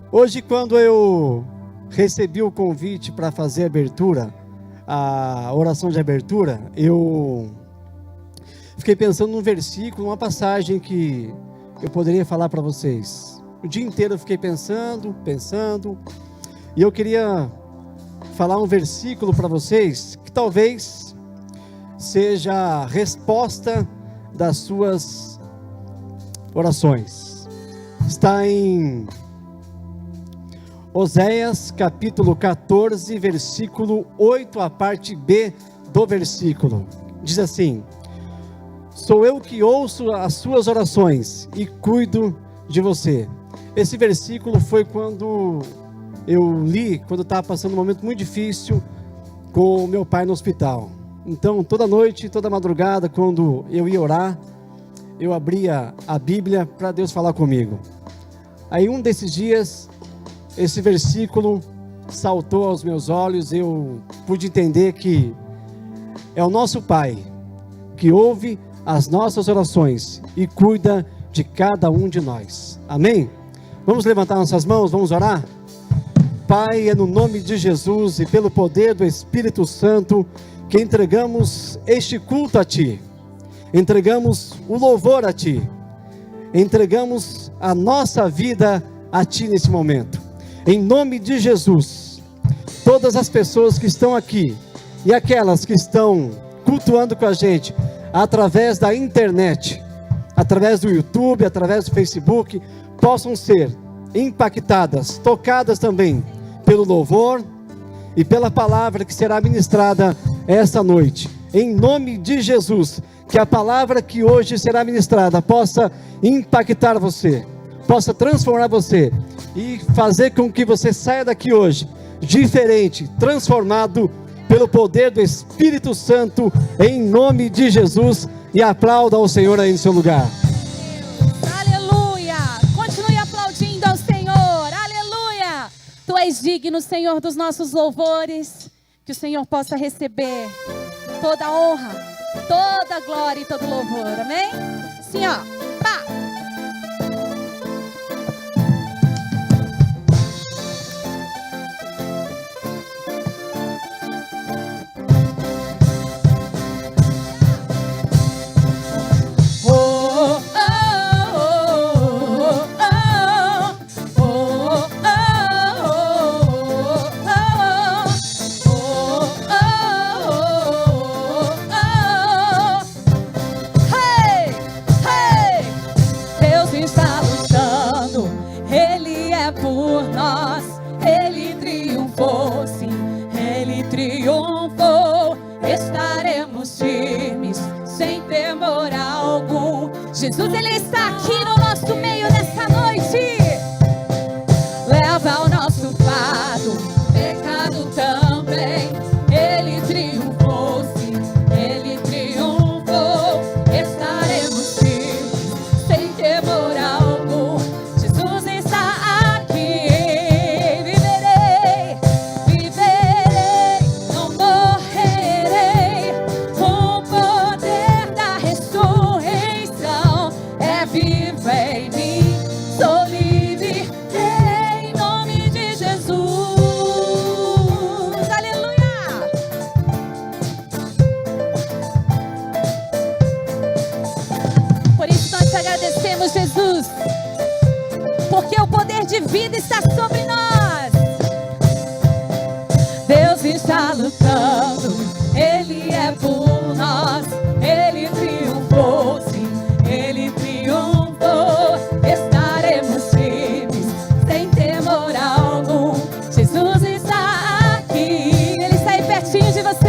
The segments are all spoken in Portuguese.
Hoje, quando eu recebi o convite para fazer a oração de abertura, eu fiquei pensando num versículo, uma passagem que eu poderia falar para vocês. O dia inteiro eu fiquei pensando, e eu queria falar um versículo para vocês, que talvez seja a resposta das suas orações. Está em Oséias capítulo 14, versículo 8, a parte B do versículo. Diz assim: sou eu que ouço as suas orações e cuido de você. Esse versículo foi quando eu li, quando eu estava passando um momento muito difícil com meu pai no hospital. Então, toda noite, toda madrugada, quando eu ia orar, eu abria a Bíblia para Deus falar comigo. Aí um desses dias, esse versículo saltou aos meus olhos, eu pude entender que é o nosso Pai que ouve as nossas orações e cuida de cada um de nós. Amém? Vamos levantar nossas mãos, vamos orar? Pai, é no nome de Jesus e pelo poder do Espírito Santo que entregamos este culto a Ti, entregamos o louvor a Ti, entregamos a nossa vida a Ti nesse momento. Em nome de Jesus, todas as pessoas que estão aqui e aquelas que estão cultuando com a gente através da internet, através do YouTube, através do Facebook, possam ser impactadas, tocadas também pelo louvor e pela palavra que será ministrada esta noite. Em nome de Jesus, que a palavra que hoje será ministrada possa impactar você, possa transformar você e fazer com que você saia daqui hoje diferente, transformado pelo poder do Espírito Santo, em nome de Jesus. E aplauda ao Senhor aí no seu lugar. Aleluia! Continue aplaudindo ao Senhor. Aleluia! Tu és digno, Senhor, dos nossos louvores. Que o Senhor possa receber toda a honra, toda a glória e todo o louvor. Amém? Sim, ó. Pá! Jesus, Ele está aqui no nosso meio nessa noite. Leva o nosso fardo, pecado também. Ele triunfou, sim, Ele triunfou. Estaremos firmes, sem temor algum. Jesus está aqui. Viverei, não morrerei. Com o poder da ressurreição é vivo em mim. Sou livre em nome de Jesus. Aleluia! Por isso nós te agradecemos, Jesus, porque o poder de vida está sobre nós. Deus está lutando, Ele é por nós. Ele triunfou, sim, Ele triunfou. Estaremos firmes, sem temor algum. Jesus está aqui, Ele está aí pertinho de você.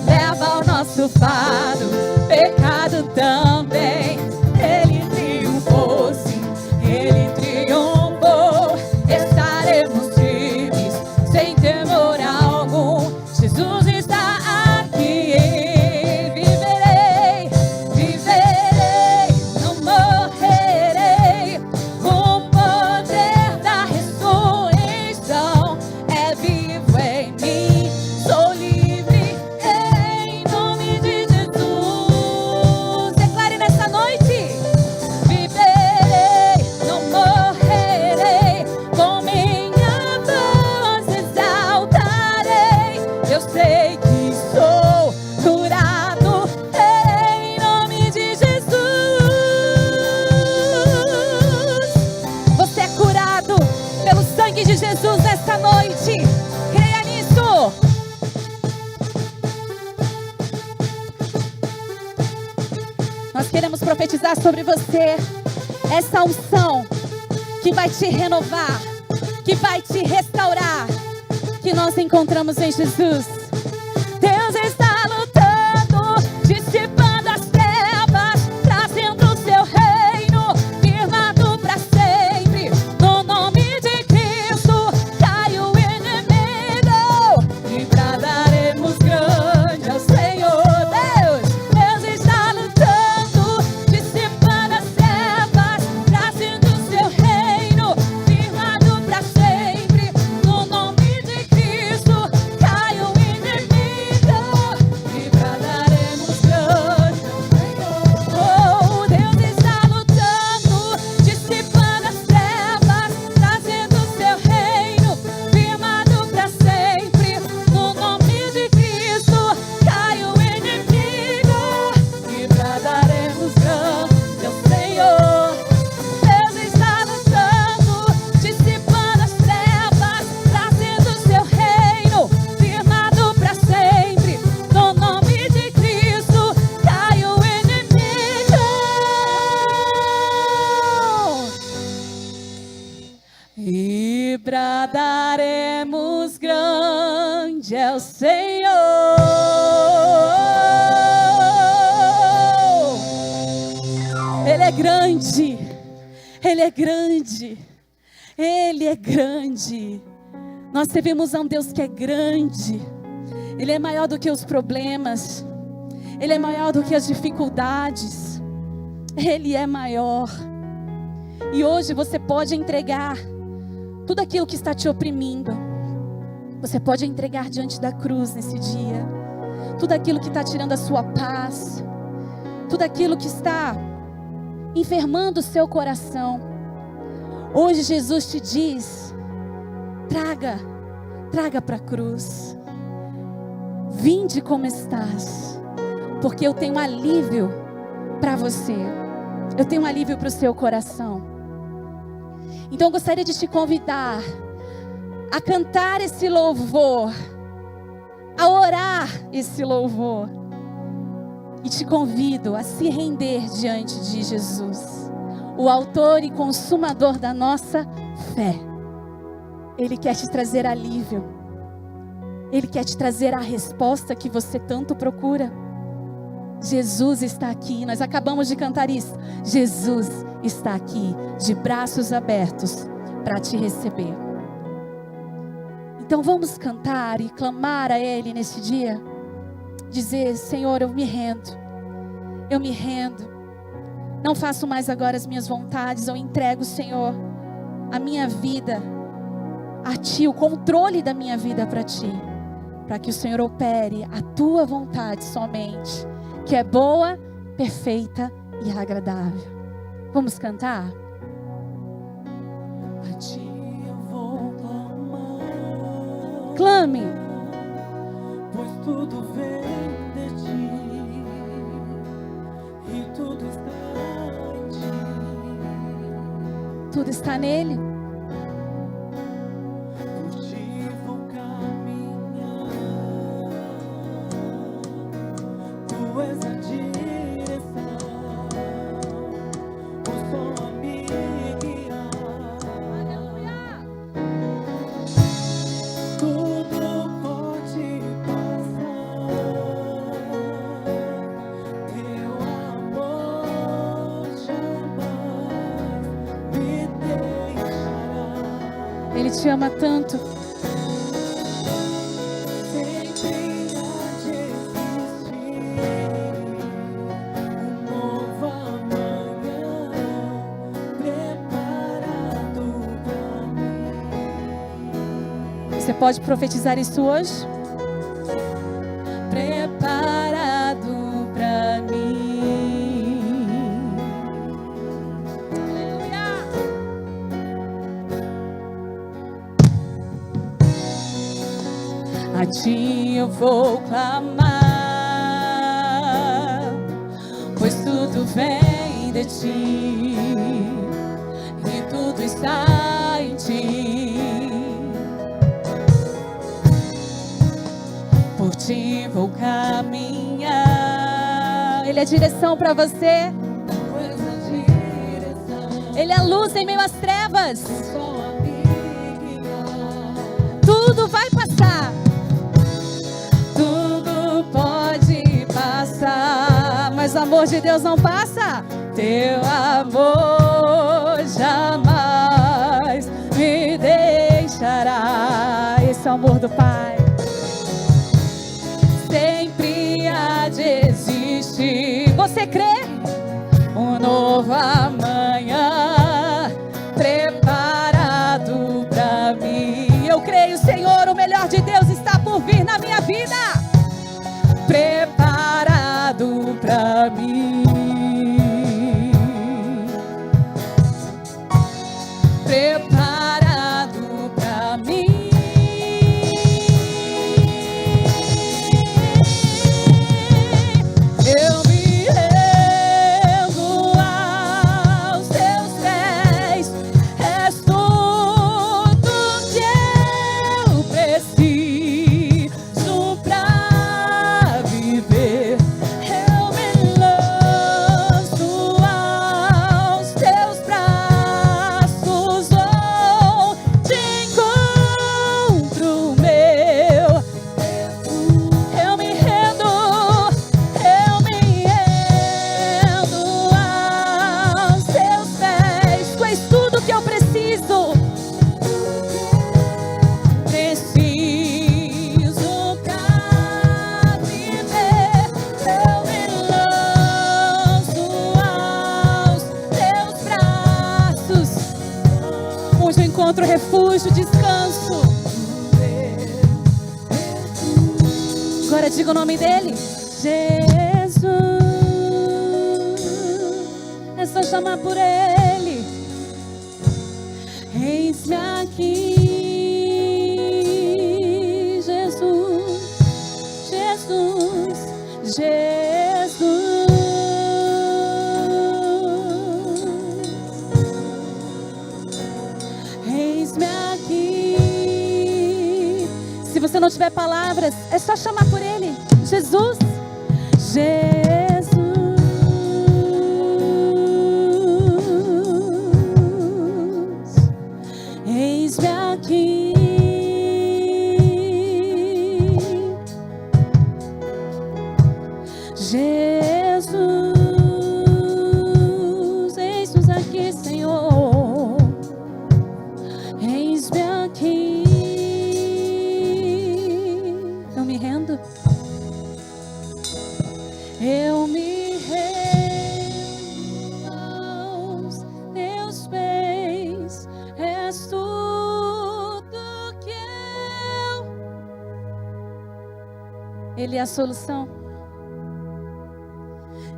Leva o nosso fardo, pecado também. Ele triunfou, sim, Ele triunfou. Estaremos firmes, sem temor algum. Jesus nessa noite. Creia nisso. Nós queremos profetizar sobre você essa unção que vai te renovar, que vai te restaurar, que nós encontramos em Jesus. Deus está lutando, dissipando as trevas, trazendo o seu reino, firmado para sempre. No nome de Cristo, cai o inimigo e bradaremos grande ao Senhor. Deus está lutando, dissipando as trevas, trazendo o seu reino, firmado para sempre. No nome de Cristo, cai o inimigo e bradaremos grande ao Senhor. Oh, Deus está lutando, dissipando as trevas, trazendo o seu reino, firmado para sempre. No nome de Cristo, cai o inimigo e bradaremos grande ao Senhor. Deus está lutando, dissipando as trevas, trazendo o seu reino, firmado para sempre. No nome de Cristo, cai o inimigo e bradaremos grande ao Senhor. Ele é grande, Ele é grande, Ele é grande. Nós servimos a um Deus que é grande. Ele é maior do que os problemas, Ele é maior do que as dificuldades. Ele é maior. E hoje você pode entregar tudo aquilo que está te oprimindo. Você pode entregar diante da cruz nesse dia. Tudo aquilo que está tirando a sua paz. Tudo aquilo que está enfermando o seu coração. Hoje Jesus te diz: traga para a cruz. Vinde como estás, porque eu tenho alívio para você. Eu tenho alívio para o seu coração. Então eu gostaria de te convidar a cantar esse louvor, a orar esse louvor. E te convido a se render diante de Jesus, o autor e consumador da nossa fé. Ele quer te trazer alívio. Ele quer te trazer a resposta que você tanto procura. Jesus está aqui. Nós acabamos de cantar isso. Jesus está aqui, de braços abertos, para te receber. Então vamos cantar e clamar a Ele nesse dia. Dizer: Senhor, eu me rendo. Eu me rendo. Não faço mais agora as minhas vontades. Eu entrego, Senhor, a minha vida a Ti, o controle da minha vida para Ti, para que o Senhor opere a Tua vontade somente, que é boa, perfeita e agradável. Vamos cantar? A Ti eu vou clamar, Clame. pois tudo vem de Ti e tudo está em Ti. Tudo está nele. Por Ti vou caminhar, Tu és a direção, o sol a me guiar. Tudo pode passar, Teu amor jamais me deixará. Ele te ama tanto. Sempre há de existir um novo amanhã preparado pra mim. Você pode profetizar isso hoje? Preparado pra mim. Aleluia! A Ti eu vou clamar, pois tudo vem de Ti e tudo está em Ti. ti vou caminhar. Ele é direção para você. Ele é luz em meio às trevas. Tudo vai passar. Tudo pode passar, Mas o amor de Deus não passa. teu amor jamais me deixará. Esse é o amor do Pai. Sempre há de existir Você crê? um novo amanhã preparado pra mim. Eu creio, Senhor, o melhor de Deus está por vir na minha vida. Preparado pra mim. Preparado pra mim. Eu me rendo aos teus pés. És tudo que eu preciso pra viver. Eu me lanço aos teus braços. Onde encontro meu. Eu me rendo aos teus pés. Tu és tudo que eu preciso. Preciso pra viver. Eu me lanço aos teus braços. Onde eu encontro refúgio, descanso. Agora diga o nome dele. Jesus. É só chamar por ele. Eis-me aqui, Jesus, Jesus, Jesus. Eis-me aqui. Se você não tiver palavras, é só chamar por ele. Jesus. Jesus, eis-me aqui. Jesus, eis-nos aqui, Senhor. Eis-me aqui. Eu me rendo. Eu me rendo aos teus pés. És tudo que eu. Ele é a solução.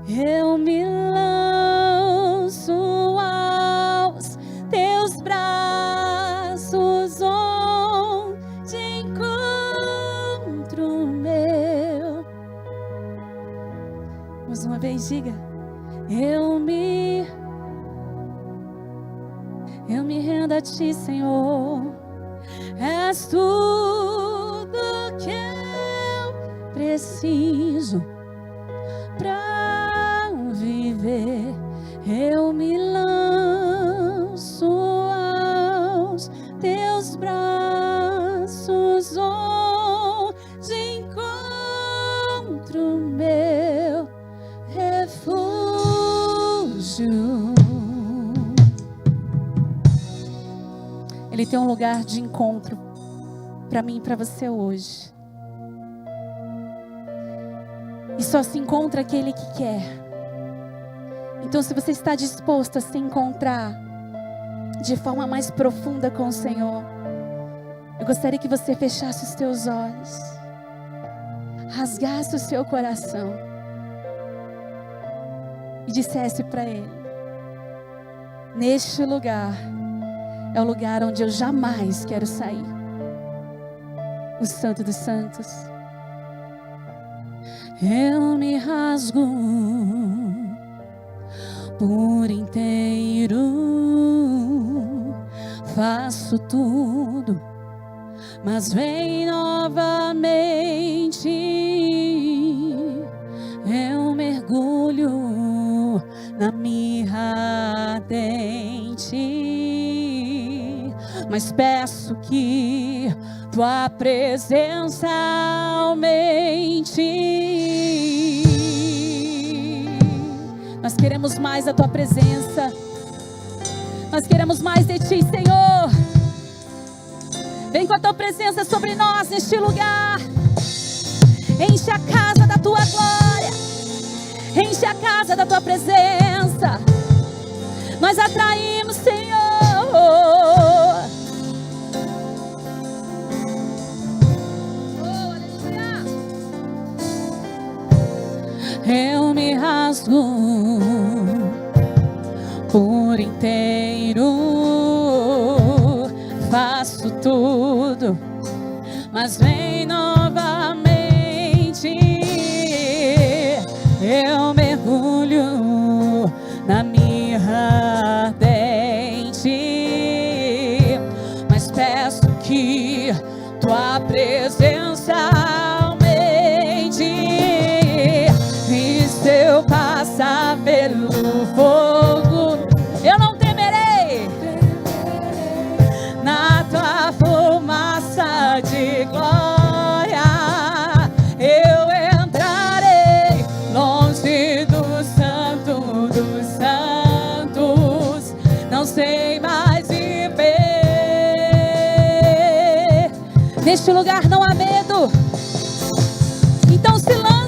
Eu me lanço aos teus braços. Onde encontro meu. Mais uma vez, diga. Eu me rendo a ti, Senhor. És tudo que eu preciso pra viver. Eu me lanço aos teus braços. Onde encontro meu refúgio. Ele tem um lugar de encontro para mim e para você hoje. E só se encontra aquele que quer. Então, se você está disposto a se encontrar de forma mais profunda com o Senhor, eu gostaria que você fechasse os seus olhos, rasgasse o seu coração e dissesse para Ele: neste lugar é o lugar onde eu jamais quero sair. O Santo dos Santos. Eu me rasgo por inteiro, faço tudo mas vem novamente. Eu mergulho na mirra ardente, mas peço que tua presença aumente. Nós queremos mais da tua presença. Nós queremos mais de ti, Senhor. Vem com a tua presença sobre nós neste lugar. Enche a casa da tua glória. Enche a casa da tua presença. Nós atraímos, Senhor. Eu me rasgo por inteiro, faço tudo, mas vem novamente. Eu mergulho na mirra ardente, mas peço que tua presença aumente. E se eu passar pelo fogo, eu não temerei. Na tua fumaça de glória, eu entrarei longe do santo dos santos. Não sei mais viver. Neste lugar não há medo, então se lance.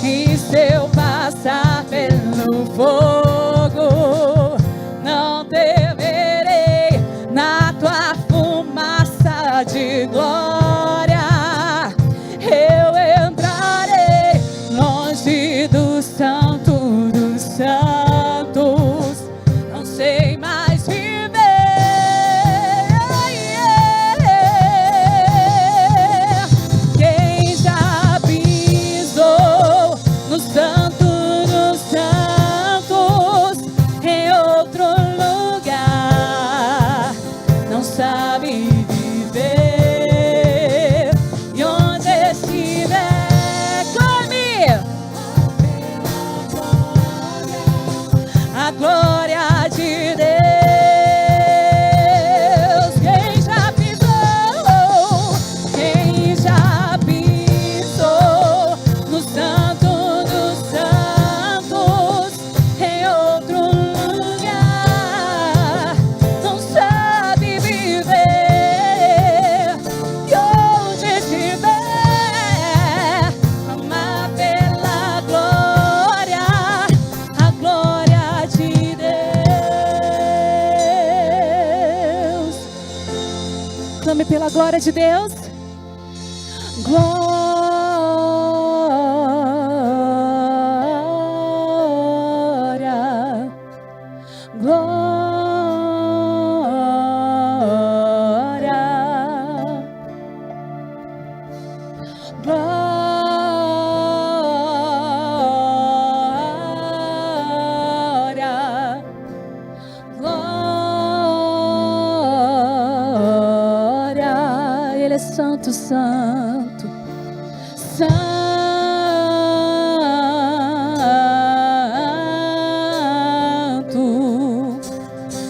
E se eu passar pelo fogo, não temerei. Na tua fumaça de glória, eu entrarei longe do santo dos santos. Não sei mais viver. Quem já pisou no santo dos santos, em outro lugar, não sabe viver. E onde estiver, clame a glória de Deus. Quem já pisou, quem já pisou no santo dos santos, em outro lugar, não sabe viver. E onde estiver, amar pela glória, a glória de Deus. Clame pela glória de Deus. Glória, glória, glória, glória. Ele é santo, santo, santo,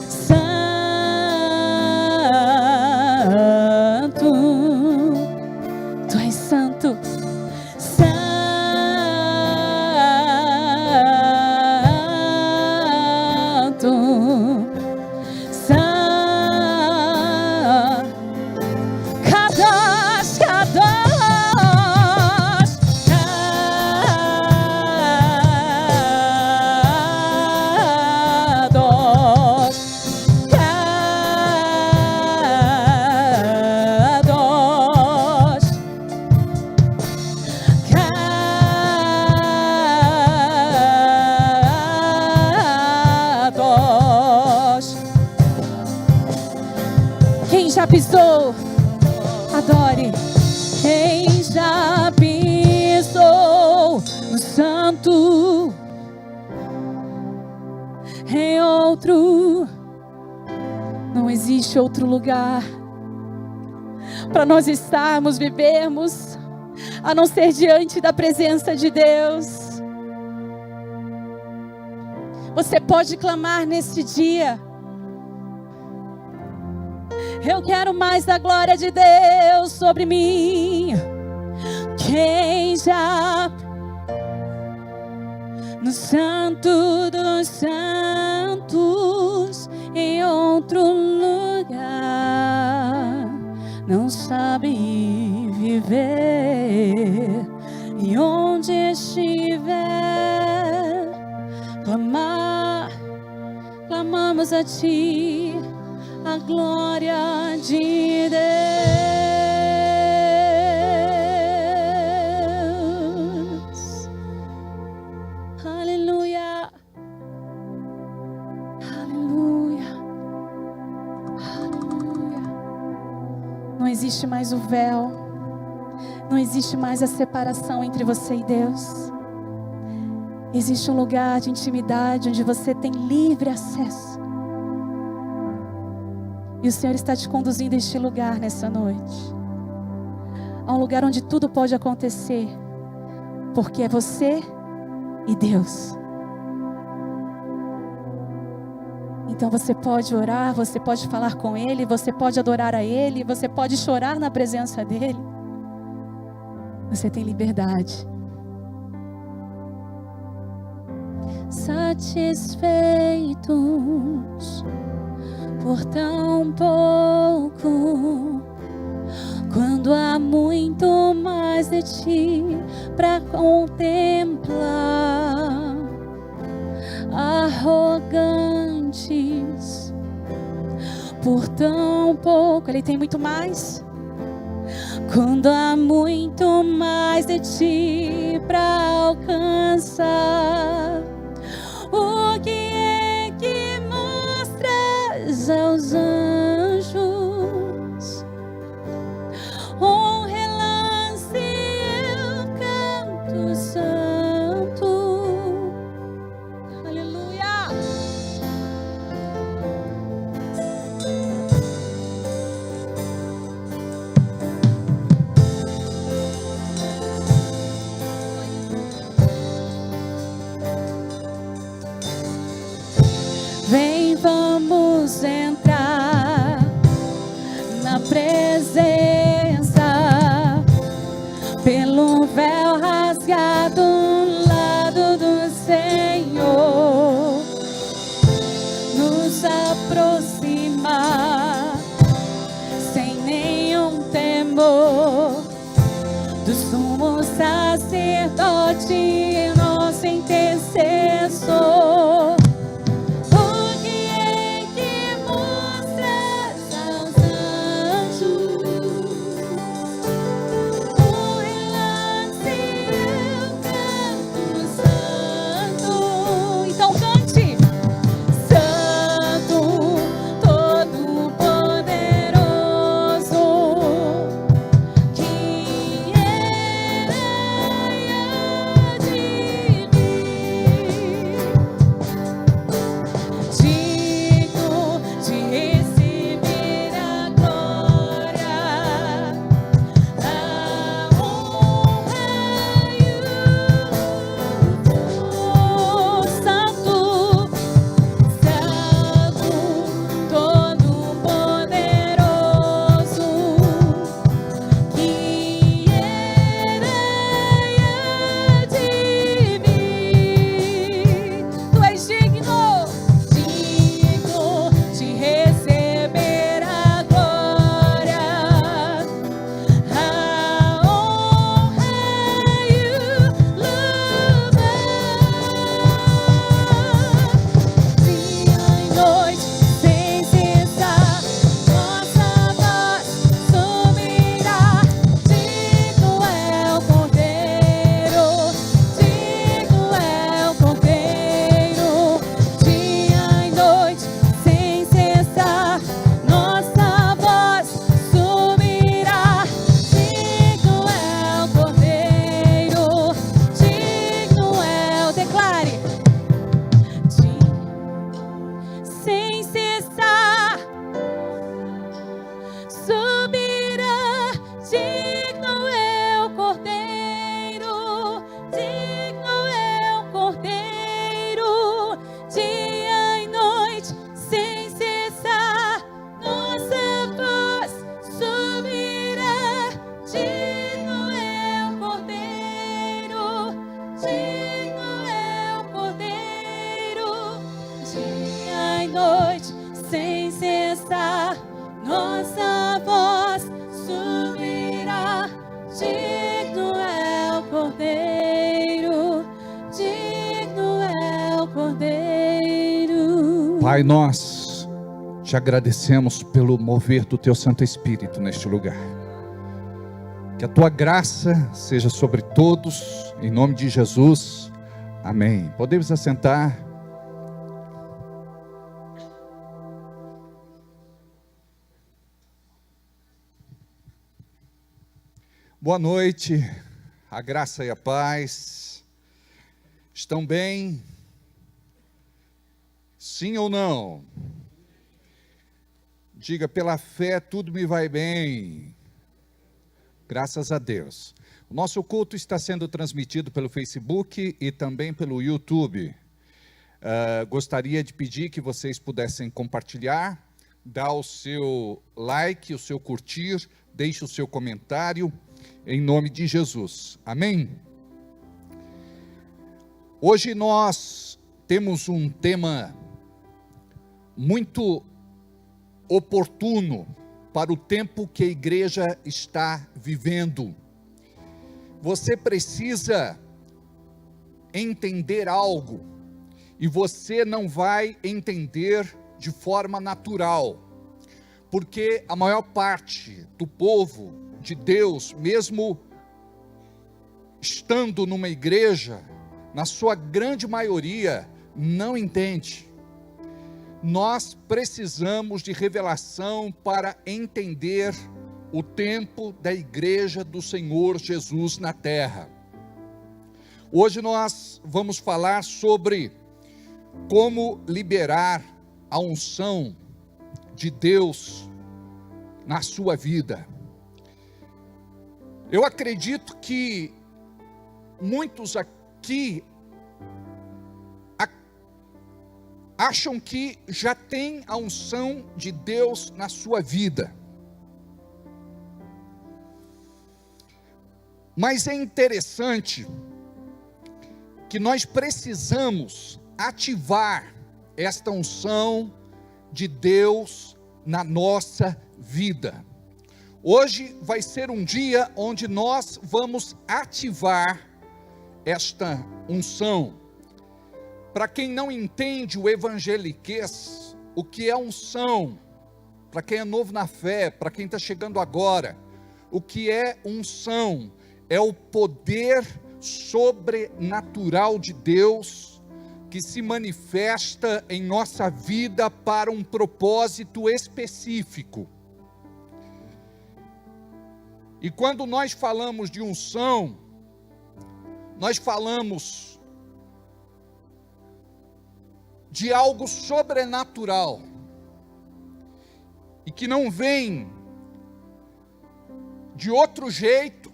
santo. Tu és santo, santo, santo. Kadosh, Kadosh, Kadosh, Kadosh, Kadosh. Quem já pisou, adore. Quem já pisou no santo, em outro, não existe outro lugar para nós estarmos, vivermos, a não ser diante da presença de Deus. Você pode clamar nesse dia: eu quero mais da glória de Deus sobre mim. Quem já no Santo dos Santos, em outro lugar, não sabe viver, e onde estiver, clamamos a Ti, a glória de Deus. Aleluia, aleluia, aleluia. Não existe mais o véu, não existe mais a separação entre você e Deus. Existe um lugar de intimidade onde você tem livre acesso. E o Senhor está te conduzindo a este lugar nessa noite. A um lugar onde tudo pode acontecer, porque é você e Deus. Então você pode orar, você pode falar com Ele, você pode adorar a Ele, você pode chorar na presença dEle. Você tem liberdade. Satisfeitos por tão pouco, quando há muito mais de Ti para contemplar. Arrogantes por tão pouco, Ele tem muito mais. Quando há muito mais de Ti para alcançar. O que é que mostras aos anjos? Um relance eu canto santo. Aleluia. Vem, vamos entrar na presença, pelo véu rasgado ao lado do Senhor, nos aproximar sem nenhum temor do sumo sacerdote, nosso intercessor. Pai, nós te agradecemos pelo mover do teu Santo Espírito neste lugar. Que a tua graça seja sobre todos, em nome de Jesus. Amém. Podemos assentar. Boa noite, a graça e a paz. Estão bem? Sim ou não? Diga, pela fé tudo me vai bem. Graças a Deus. O nosso culto está sendo transmitido pelo Facebook e também pelo YouTube. Gostaria de pedir que vocês pudessem compartilhar, dar o seu like, o seu curtir, deixe o seu comentário, em nome de Jesus. Amém? Hoje nós temos um tema muito oportuno para o tempo que a igreja está vivendo. Você precisa entender algo, e você não vai entender de forma natural, porque a maior parte do povo de Deus, mesmo estando numa igreja, na sua grande maioria, não entende. Nós precisamos de revelação para entender o tempo da igreja do Senhor Jesus na terra. Hoje nós vamos falar sobre como liberar a unção de Deus na sua vida. Eu acredito que muitos aqui acham que já tem a unção de Deus na sua vida. Mas é interessante que nós precisamos ativar esta unção de Deus na nossa vida. Hoje vai ser um dia onde nós vamos ativar esta unção. Para quem não entende o evangeliquez, o que é unção, para quem é novo na fé, para quem está chegando agora, o que é unção? É o poder sobrenatural de Deus, que se manifesta em nossa vida para um propósito específico. E quando nós falamos de unção, nós falamos de algo sobrenatural, e que não vem de outro jeito,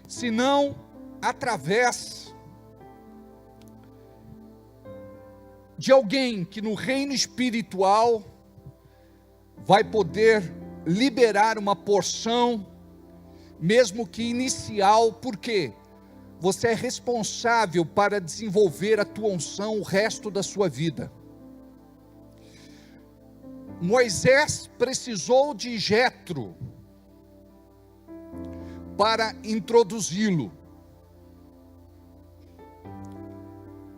senão através de alguém que no reino espiritual vai poder liberar uma porção, mesmo que inicial, porque você é responsável para desenvolver a tua unção o resto da sua vida. Moisés precisou de Jetro para introduzi-lo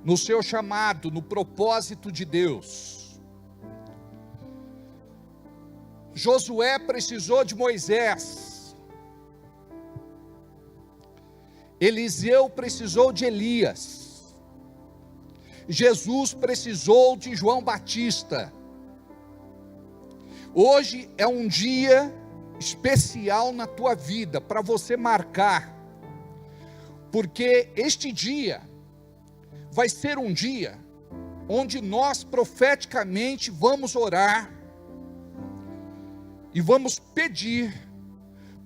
no seu chamado, no propósito de Deus. Josué precisou de Moisés. Eliseu precisou de Elias. Jesus precisou de João Batista. Hoje é um dia especial na tua vida, para você marcar, porque este dia vai ser um dia onde nós profeticamente vamos orar e vamos pedir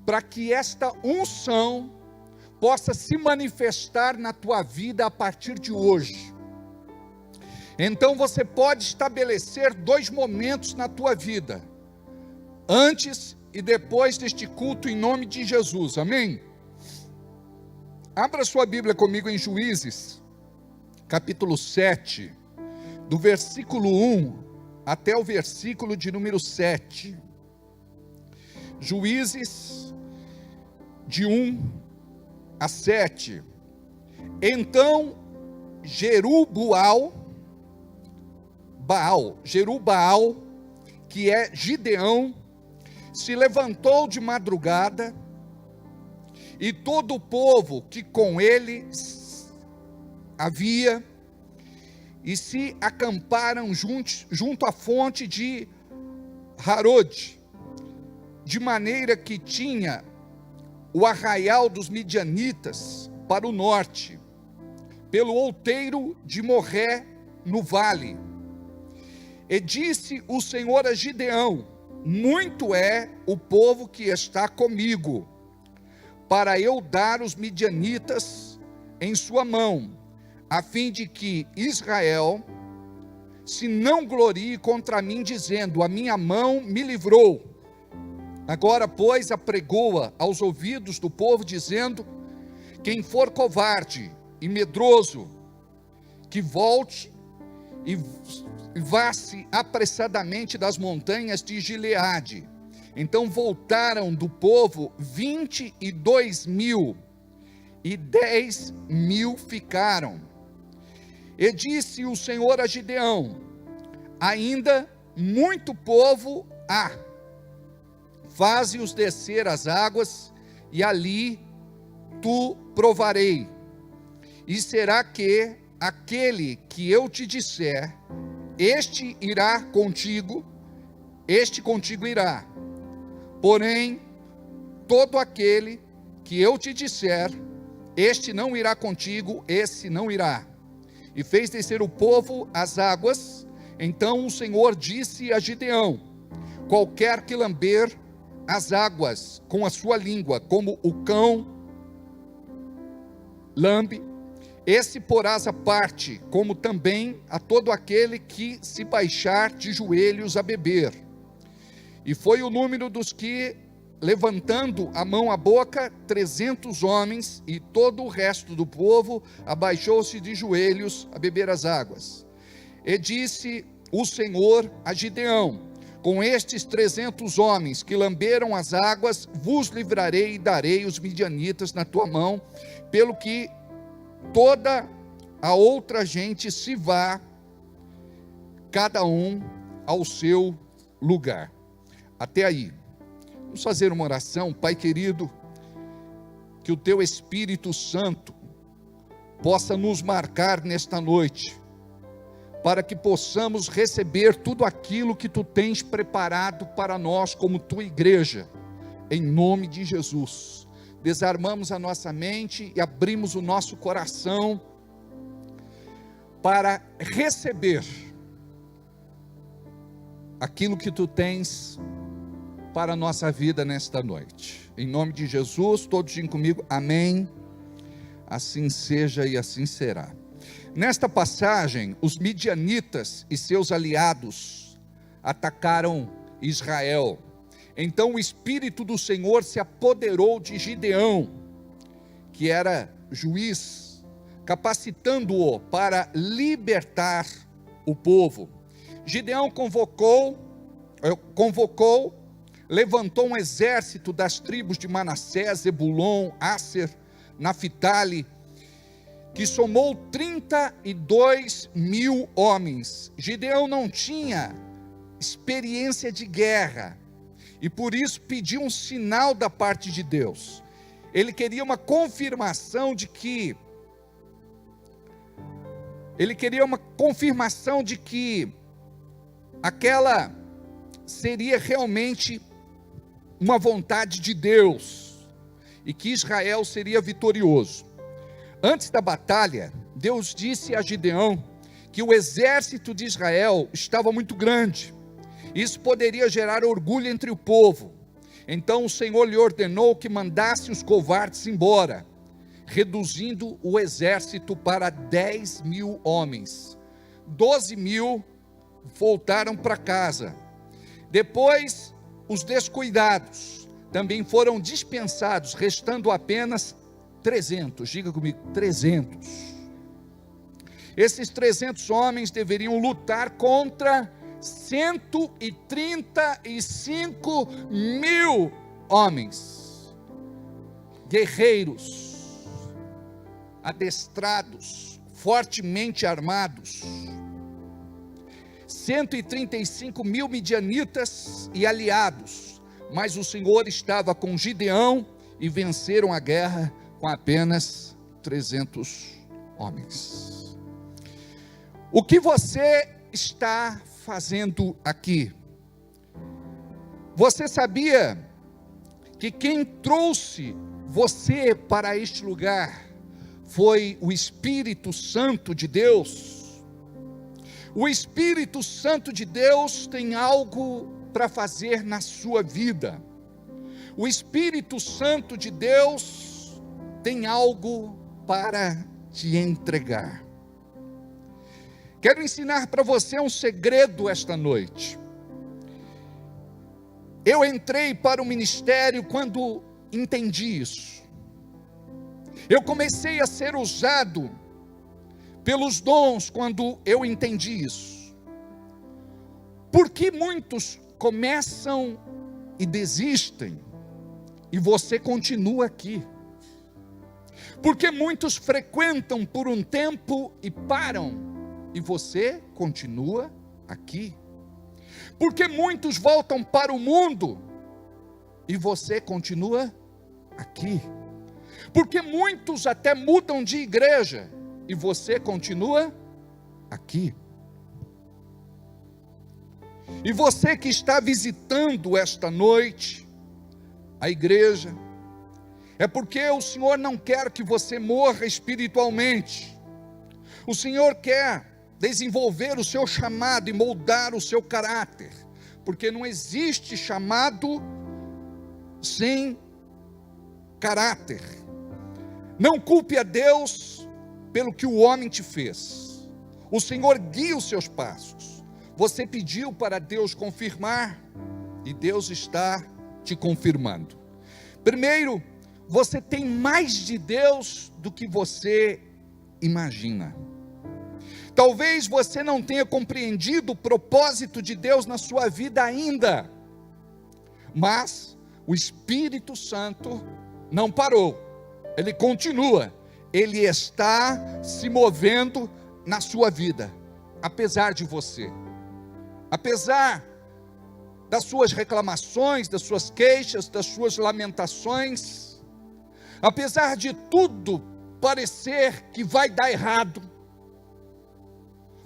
para que esta unção possa se manifestar na tua vida a partir de hoje. Então você pode estabelecer 2 momentos na tua vida, antes e depois deste culto, em nome de Jesus, amém? Abra sua Bíblia comigo em Juízes, capítulo 7, do versículo 1 até o versículo de número 7. Juízes, de 1 a 7. Então Jerubaal Jerubbaal, que é Gideão, se levantou de madrugada, e todo o povo que com ele havia, e se acamparam junto à fonte de Harod, de maneira que tinha o arraial dos midianitas para o norte, pelo outeiro de Morré, no vale. E disse o Senhor a Gideão: muito é o povo que está comigo, para eu dar os midianitas em sua mão, a fim de que Israel se não glorie contra mim, dizendo: a minha mão me livrou. Agora, pois, apregoa aos ouvidos do povo, dizendo: quem for covarde e medroso, que volte e vá-se apressadamente das montanhas de Gileade. Então voltaram do povo 22.000, e 10.000 ficaram. E disse o Senhor a Gideão: ainda muito povo há, faze-os descer as águas, e ali tu provarei. E será que aquele que eu te disser, este irá contigo, este contigo irá. Porém, todo aquele que eu te disser, este não irá contigo, esse não irá. E fez descer o povo às águas. Então o Senhor disse a Gideão: qualquer que lamber as águas com a sua língua, como o cão lambe, esse porás à parte, como também a todo aquele que se baixar de joelhos a beber. E foi o número dos que, levantando a mão à boca, 300 homens, e todo o resto do povo abaixou-se de joelhos a beber as águas. E disse o Senhor a Gideão: com estes 300 homens que lamberam as águas, vos livrarei e darei os midianitas na tua mão, pelo que toda a outra gente se vá, cada um ao seu lugar. Até aí. Vamos fazer uma oração. Pai querido, que o teu Espírito Santo possa nos marcar nesta noite, para que possamos receber tudo aquilo que tu tens preparado para nós como tua igreja, em nome de Jesus. Desarmamos a nossa mente e abrimos o nosso coração para receber aquilo que tu tens para a nossa vida nesta noite. Em nome de Jesus, todos digam comigo, amém. Assim seja e assim será. Nesta passagem, os midianitas e seus aliados atacaram Israel. Então o Espírito do Senhor se apoderou de Gideão, que era juiz, capacitando-o para libertar o povo. Gideão convocou, levantou um exército das tribos de Manassés, Zebulon, Asser, Naphtali, que somou 32.000 homens. Gideão não tinha experiência de guerra, e por isso pediu um sinal da parte de Deus. Ele queria uma confirmação de que aquela seria realmente uma vontade de Deus, e que Israel seria vitorioso. Antes da batalha, Deus disse a Gideão que o exército de Israel estava muito grande. Isso poderia gerar orgulho entre o povo. Então o Senhor lhe ordenou que mandasse os covardes embora, reduzindo o exército para 10.000 homens. 12.000 voltaram para casa. Depois, os descuidados também foram dispensados, restando apenas 300. Diga comigo, 300. Esses 300 homens deveriam lutar contra 135.000 homens, guerreiros, adestrados, fortemente armados. 135.000 midianitas e aliados, mas o Senhor estava com Gideão e venceram a guerra com apenas 300 homens. O que você está fazendo aqui? Você sabia que quem trouxe você para este lugar foi o Espírito Santo de Deus? O Espírito Santo de Deus tem algo para fazer na sua vida. O Espírito Santo de Deus tem algo para te entregar. Quero ensinar para você um segredo esta noite. Eu entrei para o ministério quando entendi isso. Eu comecei a ser usado pelos dons quando eu entendi isso. Por que muitos começam e desistem e você continua aqui? Porque muitos frequentam por um tempo e param e você continua aqui? Porque muitos voltam para o mundo e você continua aqui? Porque muitos até mudam de igreja e você continua aqui? E você que está visitando esta noite a igreja, é porque o Senhor não quer que você morra espiritualmente. O Senhor quer desenvolver o seu chamado e moldar o seu caráter, porque não existe chamado sem caráter. Não culpe a Deus pelo que o homem te fez. O Senhor guia os seus passos. Você pediu para Deus confirmar e Deus está te confirmando. Primeiro, você tem mais de Deus do que você imagina. Talvez você não tenha compreendido o propósito de Deus na sua vida ainda, mas o Espírito Santo não parou, ele continua, ele está se movendo na sua vida, apesar de você, apesar das suas reclamações, das suas queixas, das suas lamentações, apesar de tudo parecer que vai dar errado.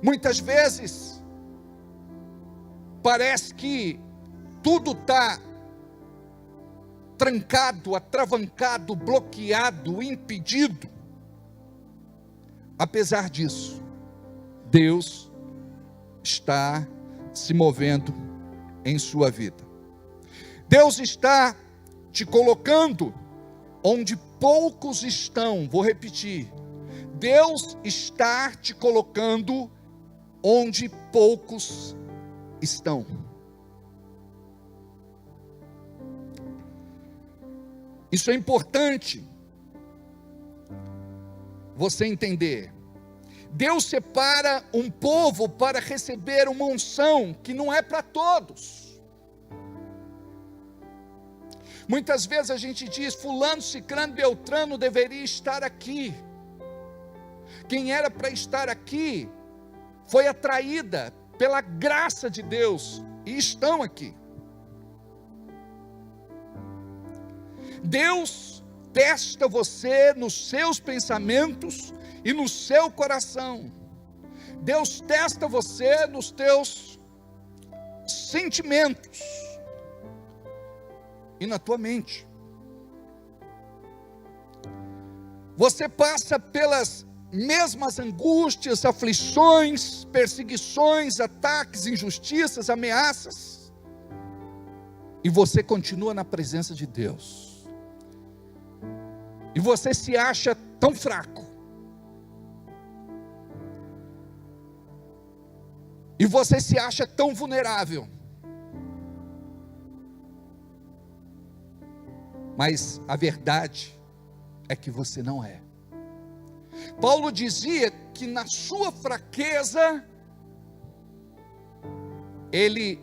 Muitas vezes, parece que tudo está trancado, atravancado, bloqueado, impedido. Apesar disso, Deus está se movendo em sua vida. Deus está te colocando onde poucos estão. Vou repetir. Deus está te colocando onde poucos estão. Isso é importante você entender. Deus separa um povo para receber uma unção que não é para todos. Muitas vezes a gente diz, fulano, ciclano, beltrano deveria estar aqui. Quem era para estar aqui foi atraída pela graça de Deus e estão aqui. Deus testa você nos seus pensamentos e no seu coração. Deus testa você nos teus sentimentos e na tua mente. Você passa pelas mesmas angústias, aflições, perseguições, ataques, injustiças, ameaças, e você continua na presença de Deus, e você se acha tão fraco, e você se acha tão vulnerável, mas a verdade é que você não é. Paulo dizia que na sua fraqueza, ele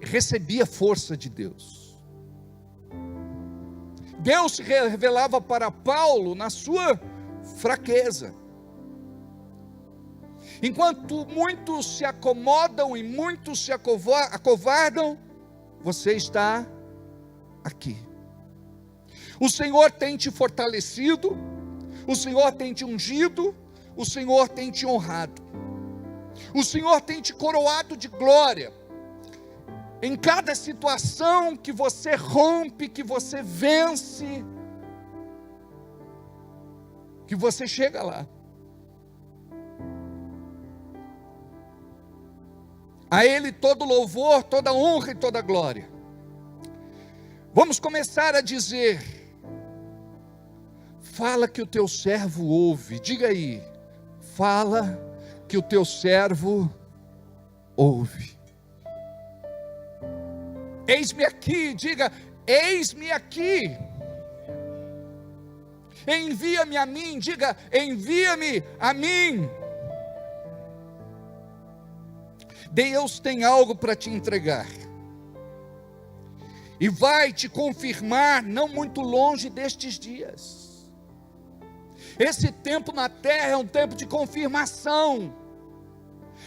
recebia força de Deus. Deus se revelava para Paulo na sua fraqueza. Enquanto muitos se acomodam e muitos se acovardam, você está aqui. O Senhor tem te fortalecido, o Senhor tem te ungido, o Senhor tem te honrado, o Senhor tem te coroado de glória. Em cada situação que você rompe, que você vence, que você chega lá. A Ele todo louvor, toda honra e toda glória. Vamos começar a dizer: fala que o teu servo ouve. Diga aí, fala que o teu servo ouve. Eis-me aqui, diga, eis-me aqui. Envia-me a mim, diga, envia-me a mim. Deus tem algo para te entregar, e vai te confirmar não muito longe destes dias. Esse tempo na terra é um tempo de confirmação,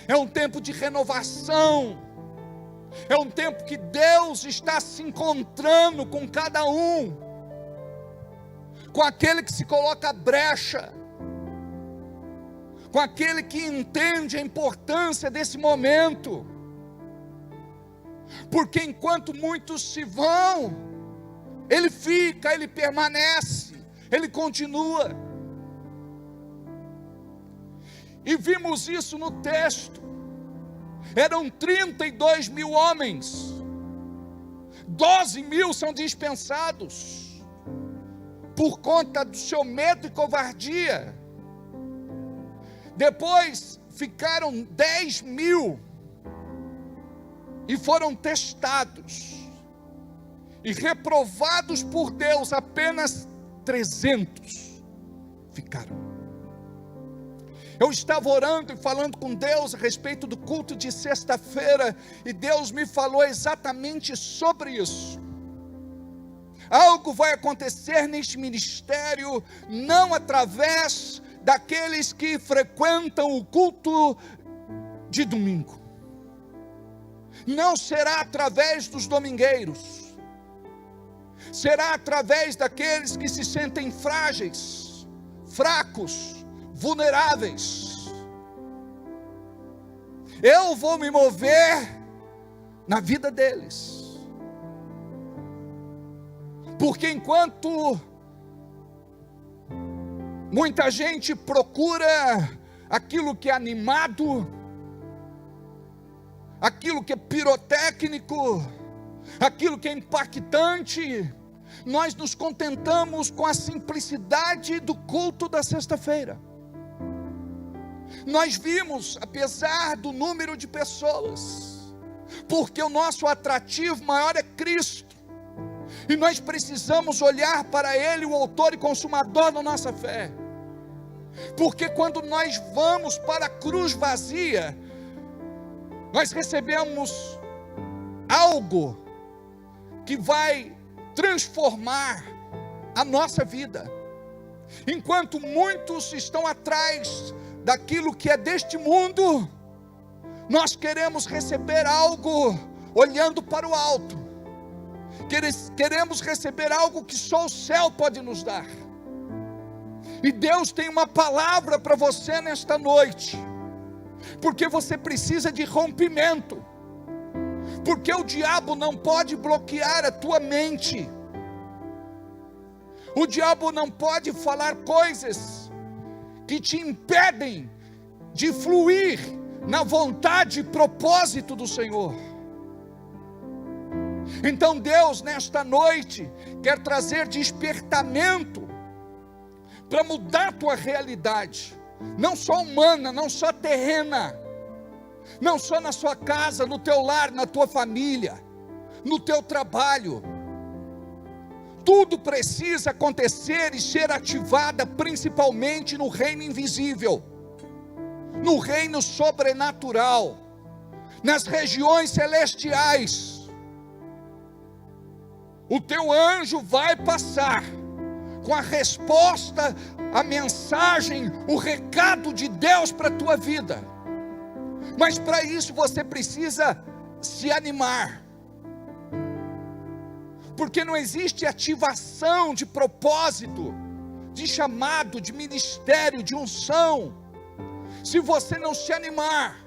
é um tempo de renovação, é um tempo que Deus está se encontrando com cada um, com aquele que se coloca à brecha, com aquele que entende a importância desse momento. Porque enquanto muitos se vão, Ele fica, Ele permanece, Ele continua. E vimos isso no texto. Eram 32 mil homens, 12 mil são dispensados, por conta do seu medo e covardia. Depois ficaram 10 mil, e foram testados, e reprovados por Deus, apenas 300 ficaram. Eu estava orando e falando com Deus a respeito do culto de sexta-feira, e Deus me falou exatamente sobre isso. Algo vai acontecer neste ministério, não através daqueles que frequentam o culto de domingo, não será através dos domingueiros, será através daqueles que se sentem frágeis, fracos, vulneráveis. Eu vou me mover na vida deles, porque enquanto muita gente procura aquilo que é animado, aquilo que é pirotécnico, aquilo que é impactante, nós nos contentamos com a simplicidade do culto da sexta-feira. Nós vimos, apesar do número de pessoas, porque o nosso atrativo maior é Cristo, e nós precisamos olhar para Ele, o autor e consumador da nossa fé, porque quando nós vamos para a cruz vazia, nós recebemos algo que vai transformar a nossa vida. Enquanto muitos estão atrás daquilo que é deste mundo, nós queremos receber algo olhando para o alto. Queremos receber algo que só o céu pode nos dar. E Deus tem uma palavra para você nesta noite, porque você precisa de rompimento, porque o diabo não pode bloquear a tua mente, o diabo não pode falar coisas que te impedem de fluir na vontade e propósito do Senhor. Então Deus nesta noite quer trazer despertamento para mudar a tua realidade, não só humana, não só terrena, não só na sua casa, no teu lar, na tua família, no teu trabalho. Tudo precisa acontecer e ser ativada principalmente no reino invisível, no reino sobrenatural, nas regiões celestiais. O teu anjo vai passar com a resposta, a mensagem, o recado de Deus para a tua vida. Mas para isso você precisa se animar. Porque não existe ativação de propósito, de chamado, de ministério, de unção, se você não se animar.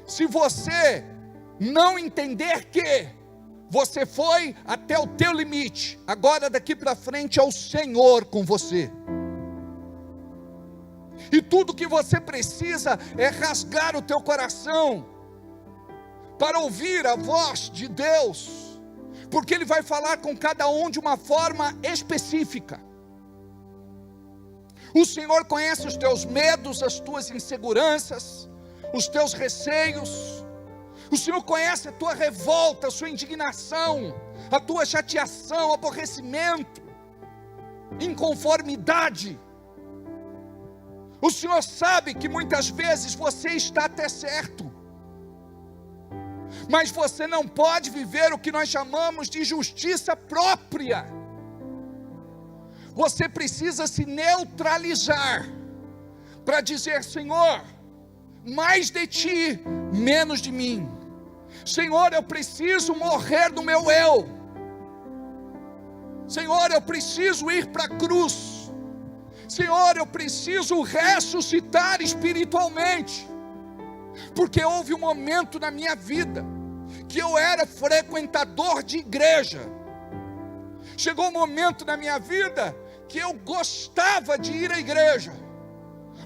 Se você não entender que você foi até o teu limite, agora daqui para frente é o Senhor com você. E tudo que você precisa é rasgar o teu coração para ouvir a voz de Deus, porque Ele vai falar com cada um de uma forma específica. O Senhor conhece os teus medos, as tuas inseguranças, os teus receios. O Senhor conhece a tua revolta, a sua indignação, a tua chateação, aborrecimento, inconformidade. O Senhor sabe que muitas vezes você está até certo, mas você não pode viver o que nós chamamos de justiça própria. Você precisa se neutralizar para dizer: Senhor, mais de ti, menos de mim. Senhor, eu preciso morrer do meu eu. Senhor, eu preciso ir para a cruz. Senhor, eu preciso ressuscitar espiritualmente. Porque houve um momento na minha vida que eu era frequentador de igreja. Chegou um momento na minha vida que eu gostava de ir à igreja,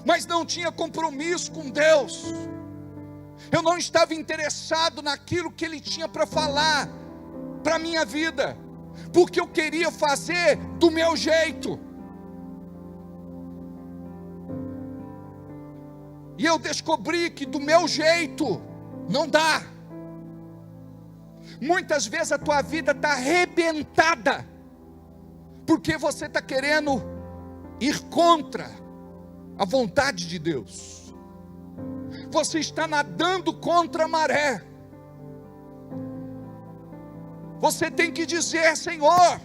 mas não tinha compromisso com Deus. Eu não estava interessado naquilo que Ele tinha para falar para a minha vida, porque eu queria fazer do meu jeito. E eu descobri que do meu jeito não dá. Muitas vezes a tua vida está arrebentada, porque você está querendo ir contra a vontade de Deus. Você está nadando contra a maré. Você tem que dizer: Senhor,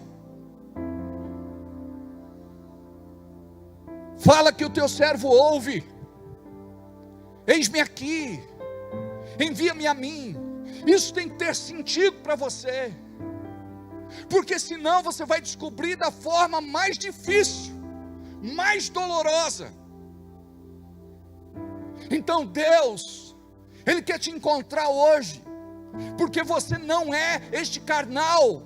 fala que o teu servo ouve. Eis-me aqui, envia-me a mim. Isso tem que ter sentido para você, porque senão você vai descobrir da forma mais difícil, mais dolorosa. Então Deus, Ele quer te encontrar hoje, porque você não é este carnal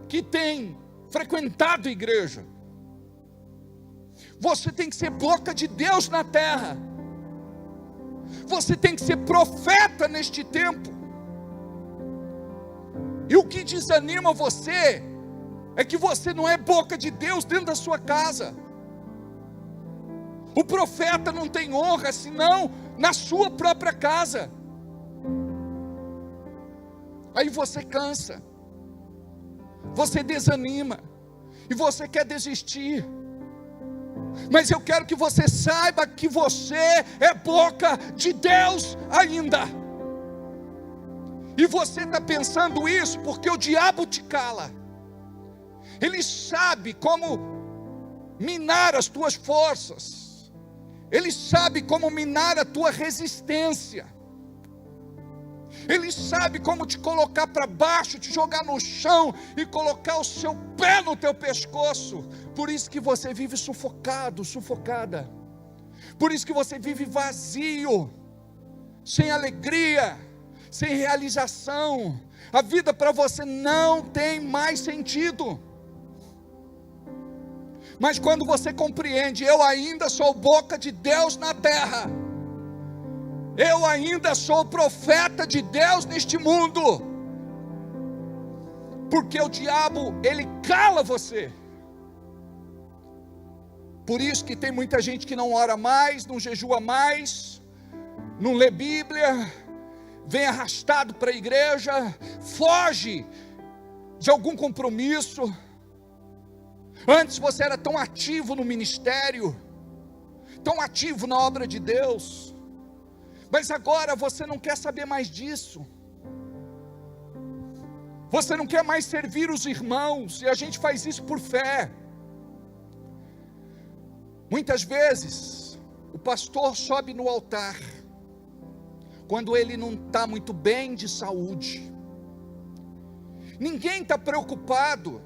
que tem frequentado a igreja. Você tem que ser boca de Deus na terra. Você tem que ser profeta neste tempo. E o que desanima você é que você não é boca de Deus dentro da sua casa. O profeta não tem honra senão na sua própria casa. Aí você cansa, você desanima e você quer desistir. Mas eu quero que você saiba que você é boca de Deus ainda. E você está pensando isso porque o diabo te cala. Ele sabe como minar as tuas forças. Ele sabe como minar a tua resistência. Ele sabe como te colocar para baixo, te jogar no chão e colocar o seu pé no teu pescoço. Por isso que você vive sufocado, sufocada. Por isso que você vive vazio, sem alegria, sem realização. A vida para você não tem mais sentido. Mas quando você compreende: eu ainda sou boca de Deus na terra, eu ainda sou profeta de Deus neste mundo, porque o diabo, ele cala você. Por isso que tem muita gente que não ora mais, não jejua mais, não lê Bíblia, vem arrastado para a igreja, foge de algum compromisso. Antes você era tão ativo no ministério, tão ativo na obra de Deus, mas agora você não quer saber mais disso. Você não quer mais servir os irmãos, e a gente faz isso por fé. Muitas vezes O pastor sobe no altar quando ele não está muito bem de saúde. Ninguém está preocupado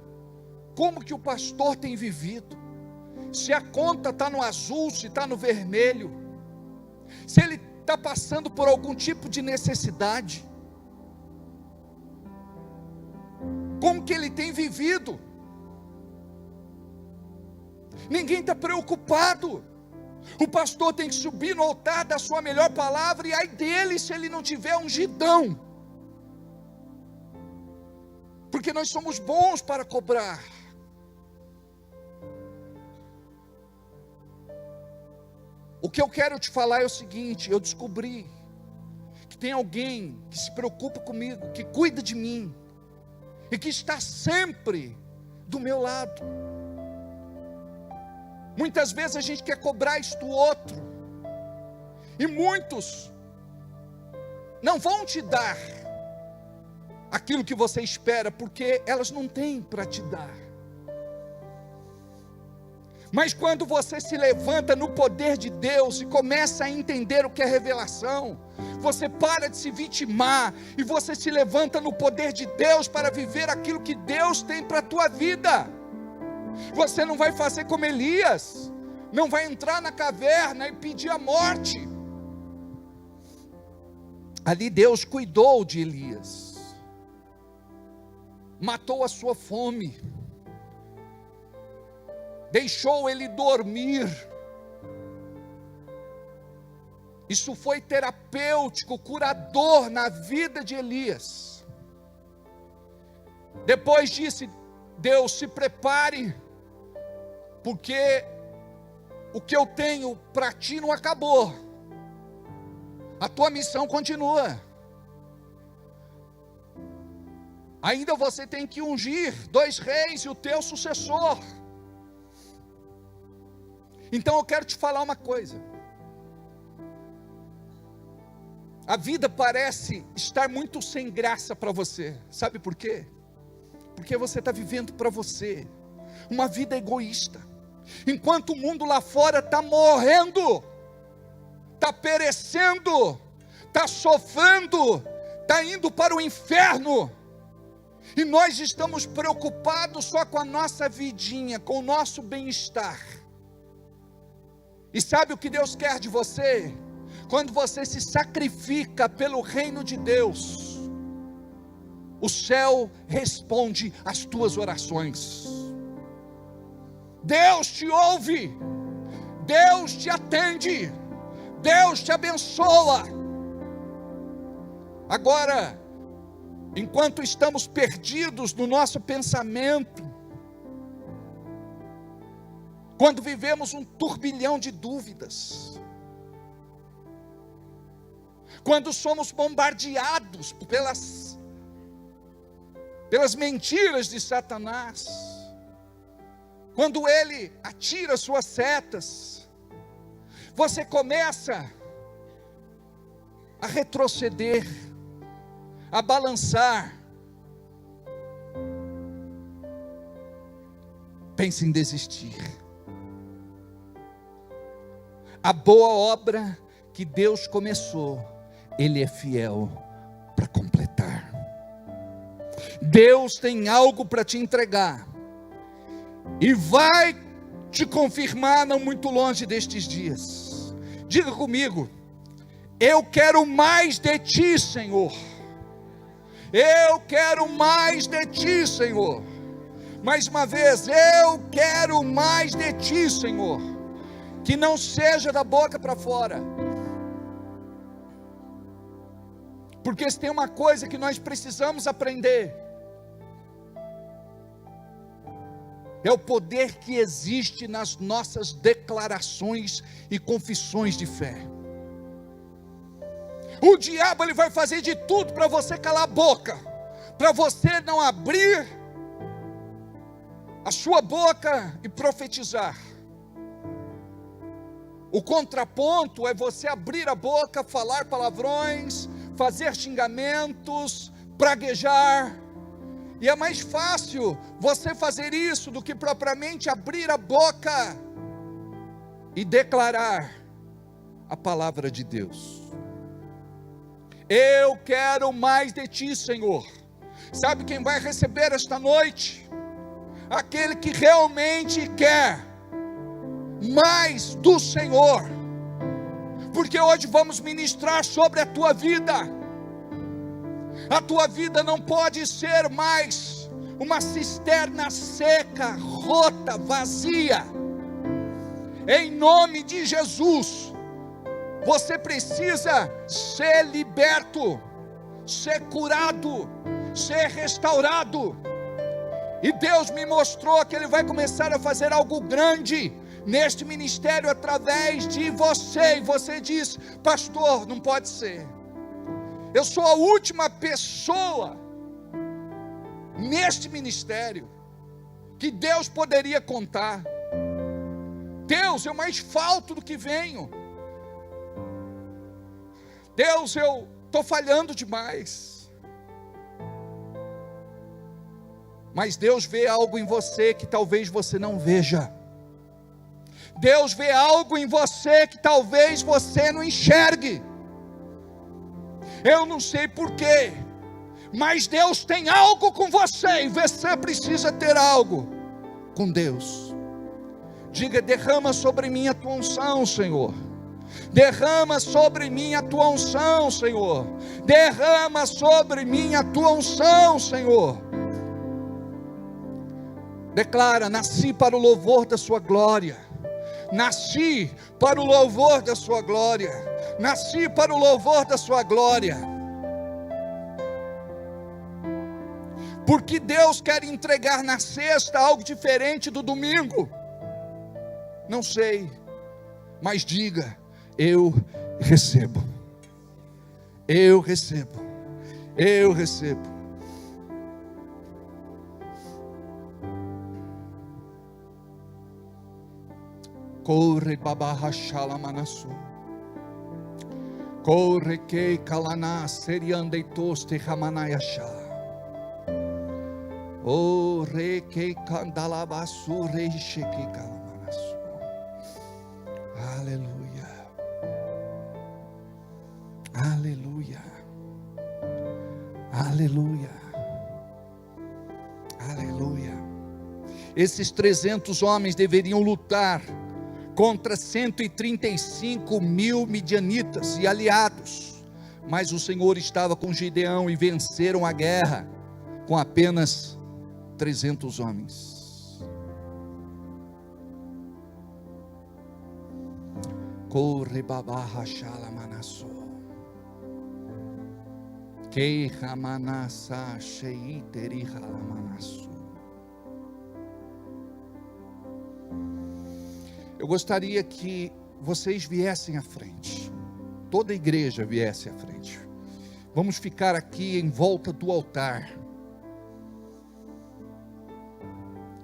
como que o pastor tem vivido, se a conta está no azul, se está no vermelho, se ele está passando por algum tipo de necessidade, como que ele tem vivido. Ninguém está preocupado. O pastor tem que subir no altar da sua melhor palavra, e ai dele se ele não tiver ungidão, porque nós somos bons para cobrar. O que eu quero te falar é o seguinte: eu descobri que tem alguém que se preocupa comigo, que cuida de mim, e que está sempre do meu lado. Muitas vezes a gente quer cobrar isto do outro, e muitos não vão te dar aquilo que você espera, porque elas não têm para te dar. Mas quando você se levanta no poder de Deus e começa a entender o que é revelação, você para de se vitimar e você se levanta no poder de Deus para viver aquilo que Deus tem para a tua vida. Você não vai fazer como Elias, não vai entrar na caverna e pedir a morte. Ali Deus cuidou de Elias, matou a sua fome, deixou ele dormir. Isso foi terapêutico, curador na vida de Elias. Depois disse Deus: se prepare, porque o que eu tenho para ti não acabou, a tua missão continua. Ainda você tem que ungir 2 reis e o teu sucessor. Então eu quero te falar uma coisa: a vida parece estar muito sem graça para você. Sabe por quê? Porque você está vivendo para você, uma vida egoísta, enquanto o mundo lá fora está morrendo, está perecendo, está sofrendo, está indo para o inferno, e nós estamos preocupados só com a nossa vidinha, com o nosso bem-estar. E sabe o que Deus quer de você? Quando você se sacrifica pelo reino de Deus, o céu responde às tuas orações. Deus te ouve, Deus te atende, Deus te abençoa. Agora, enquanto estamos perdidos no nosso pensamento, quando vivemos um turbilhão de dúvidas, quando somos bombardeados pelas mentiras de Satanás, quando ele atira suas setas, você começa a retroceder, a balançar. Pense em desistir. A boa obra que Deus começou, Ele é fiel para completar. Deus tem algo para te entregar, e vai te confirmar não muito longe destes dias. Diga comigo: eu quero mais de ti, Senhor. Eu quero mais de ti, Senhor. Mais uma vez, eu quero mais de ti, Senhor. Que não seja da boca para fora. Porque se tem uma coisa que nós precisamos aprender, é o poder que existe nas nossas declarações e confissões de fé. O diabo, ele vai fazer de tudo para você calar a boca, para você não abrir a sua boca e profetizar. O contraponto é você abrir a boca, falar palavrões, fazer xingamentos, praguejar. E é mais fácil você fazer isso do que propriamente abrir a boca e declarar a palavra de Deus. Eu quero mais de ti, Senhor. Sabe quem vai receber esta noite? Aquele que realmente quer mais do Senhor. Porque hoje vamos ministrar sobre a tua vida. A tua vida não pode ser mais uma cisterna seca, rota, vazia. Em nome de Jesus, você precisa ser liberto, ser curado, ser restaurado. E Deus me mostrou que Ele vai começar a fazer algo grande neste ministério através de você. E você diz: pastor, não pode ser. Eu sou a última pessoa neste ministério que Deus poderia contar. Deus, eu mais falto do que venho. Deus, eu estou falhando demais. Mas Deus vê algo em você que talvez você não veja. Deus vê algo em você que talvez você não enxergue. Eu não sei porquê, mas Deus tem algo com você, e você precisa ter algo com Deus. Diga: derrama sobre mim a tua unção, Senhor. Derrama sobre mim a tua unção, Senhor. Derrama sobre mim a tua unção, Senhor. Declara: nasci para o louvor da sua glória. Nasci para o louvor da sua glória. Nasci para o louvor da sua glória. Porque Deus quer entregar na sexta algo diferente do domingo. Não sei, mas diga: eu recebo. Eu recebo. Eu recebo. Corre babahashala manasu. Corre que kalana seriande toste ramanayasha. O re que candalabasu re sheki kalamanasu. Aleluia. Aleluia. Aleluia. Aleluia. Esses 300 homens deveriam lutar contra 135 mil midianitas e aliados, mas o Senhor estava com Gideão e venceram a guerra com apenas 300 homens. Corre babarra shala manasso. Kei ramanassa sheiteri halamanasso. Eu gostaria que vocês viessem à frente, toda a igreja viesse à frente. Vamos ficar aqui em volta do altar.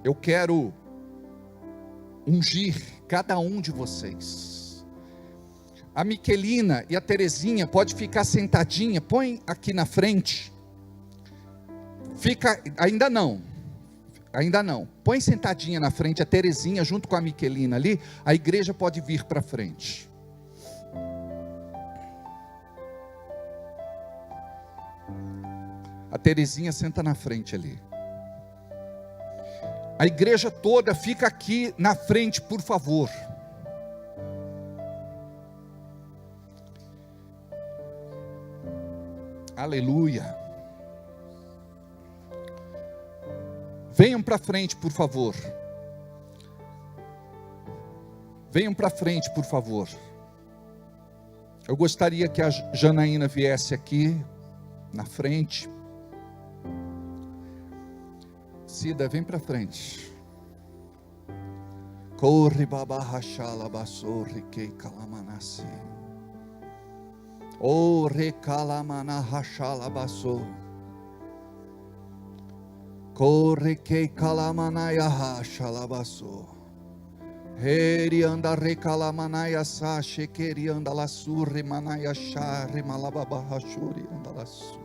Eu quero ungir cada um de vocês. A Miquelina e a Terezinha pode ficar sentadinha, põe aqui na frente. Fica, ainda não. Põe sentadinha na frente a Terezinha junto com a Miquelina ali. A igreja pode vir para frente. A Terezinha senta na frente ali. A igreja toda fica aqui na frente, por favor. Aleluia. Venham para frente, por favor. Venham para frente, por favor. Eu gostaria que a Janaína viesse aqui na frente. Cida, vem para frente. Corre babahashala basorre que calamanasi. O recalamana hashala basor. Corre que calamanaya hashala basor. Heri anda recalamanaya sa shekeri anda la surre manaya shari malababahashuri anda la sur.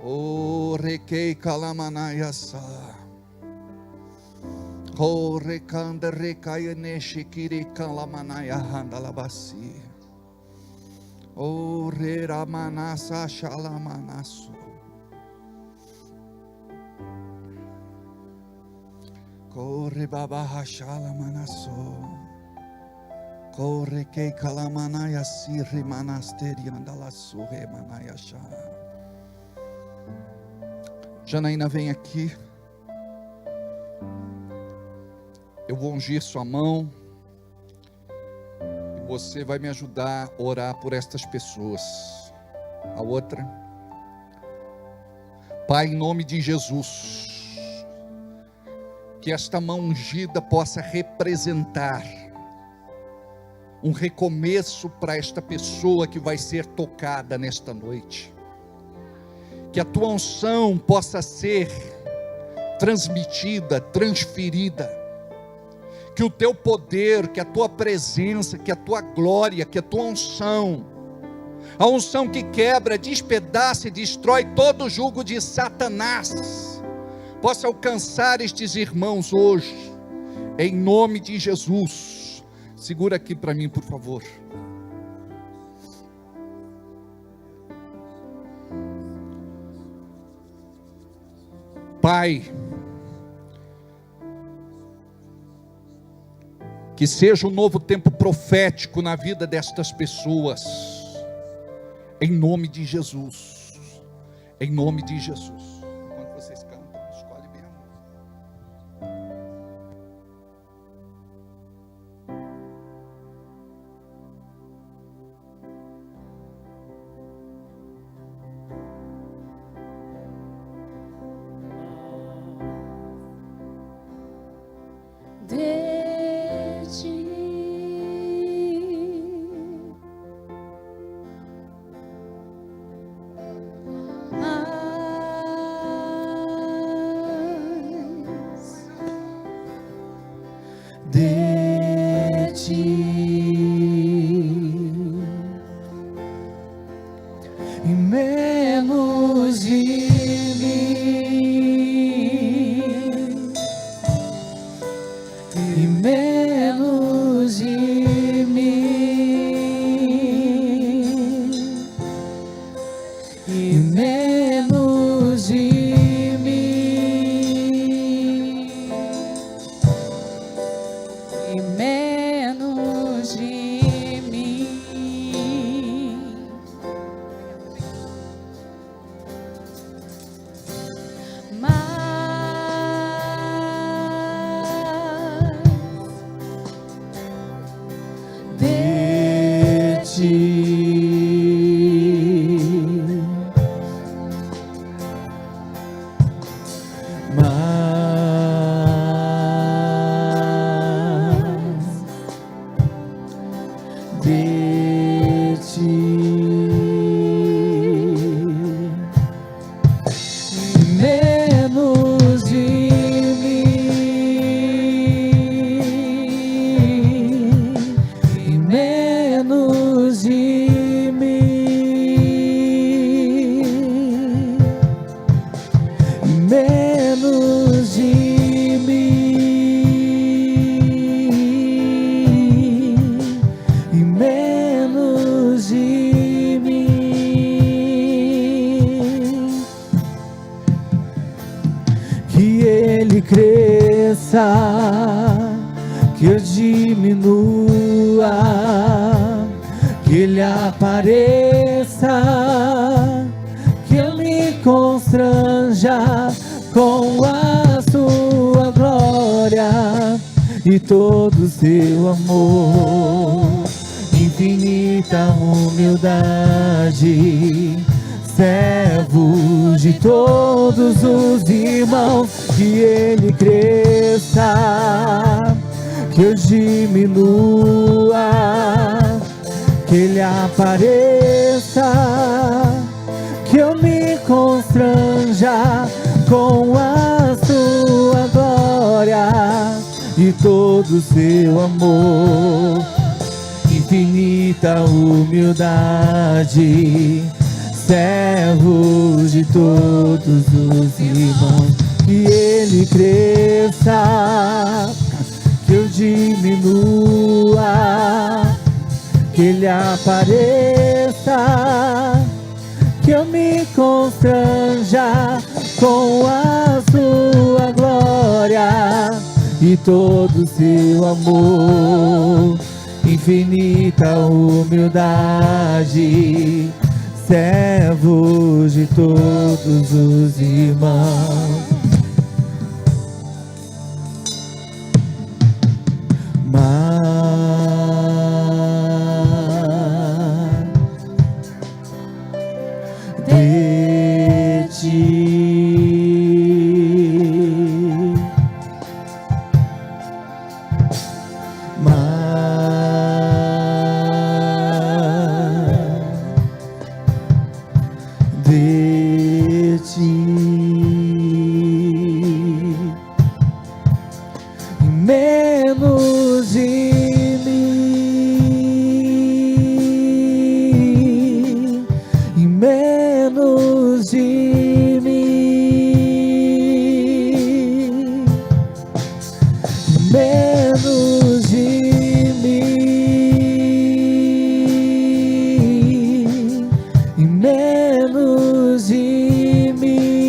O requei calamanaya sa. Corre canda recaia neche kirikan la manaya handa la basi. O rera manasa shalamanaso. Corre baba shalamanaso. Corre que calamanaya sirri manasteri andala surre manaya sha. Janaína, vem aqui. Eu vou ungir sua mão e você vai me ajudar a orar por estas pessoas. A outra. Pai, em nome de Jesus, que esta mão ungida possa representar um recomeço para esta pessoa que vai ser tocada nesta noite. Que a tua unção possa ser transmitida, transferida. Que o teu poder, que a tua presença, que a tua glória, que a tua unção, a unção que quebra, despedaça e destrói todo o jugo de Satanás, possa alcançar estes irmãos hoje, em nome de Jesus. Segura aqui para mim, por favor. Pai, que seja um novo tempo profético na vida destas pessoas, em nome de Jesus, em nome de Jesus. Enquanto vocês cantam, escolhe bem a mão. De ti e menos de mim, e menos de mim, e menos de Menos de mim. de ti, mais de ti, menos de mim, e menos de mim, menos de mim, e menos de mim, que ele cresça, que eu diminua, que ele apareça, que eu me constranja com a sua glória e todo o seu amor, infinita humildade, servos de todos os irmãos, que ele cresça, que eu diminua, que ele apareça, que eu me constranja com a sua glória e todo o seu amor, infinita humildade, servos de todos os irmãos, que Ele cresça, que eu diminua, que Ele apareça, que eu me constranja com a sua glória e todo o seu amor, infinita humildade, servos de todos os irmãos. De ti, de ti, menos de mim, menos de mim, menos de mim, menos de mim,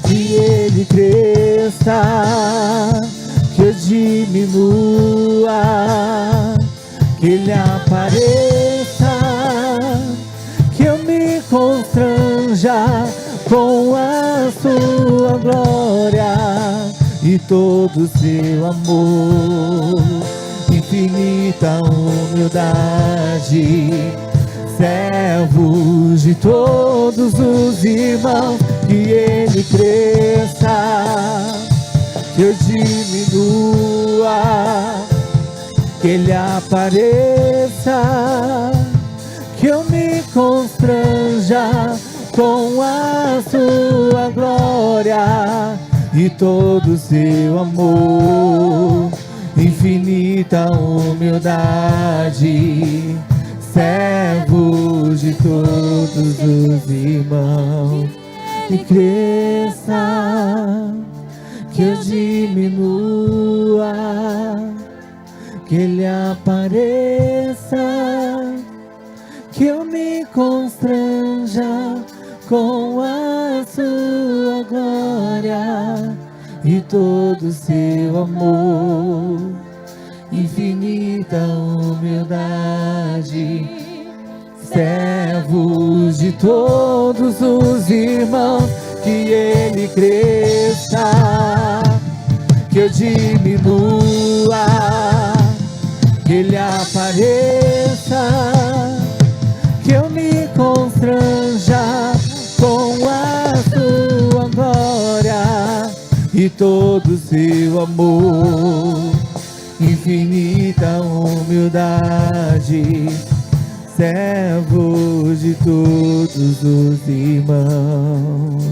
que Ele cresça, que eu diminua, que Ele apareça, que eu me constranja com a sua glória e todo o seu amor, infinita humildade, servos de todos os irmãos, que Ele cresça, que eu diminua, que Ele apareça, que eu me constranja com a sua glória e todo o seu amor, infinita humildade, servos de todos os irmãos, que cresça, que eu diminua, que Ele apareça, que eu me constranja com a sua glória e todo o seu amor, infinita humildade, servos de todos os irmãos, que Ele cresça, que eu diminua, que Ele apareça, que eu me constranja com a sua glória e todo o seu amor, infinita humildade, servos de todos os irmãos.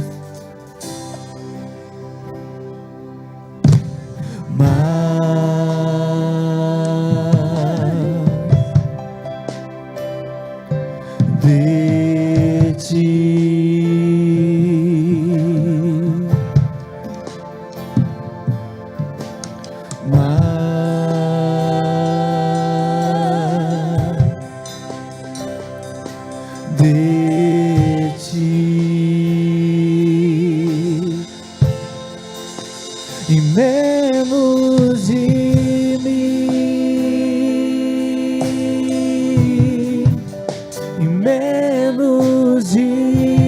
De ti, de ti, e menos de mim, e menos de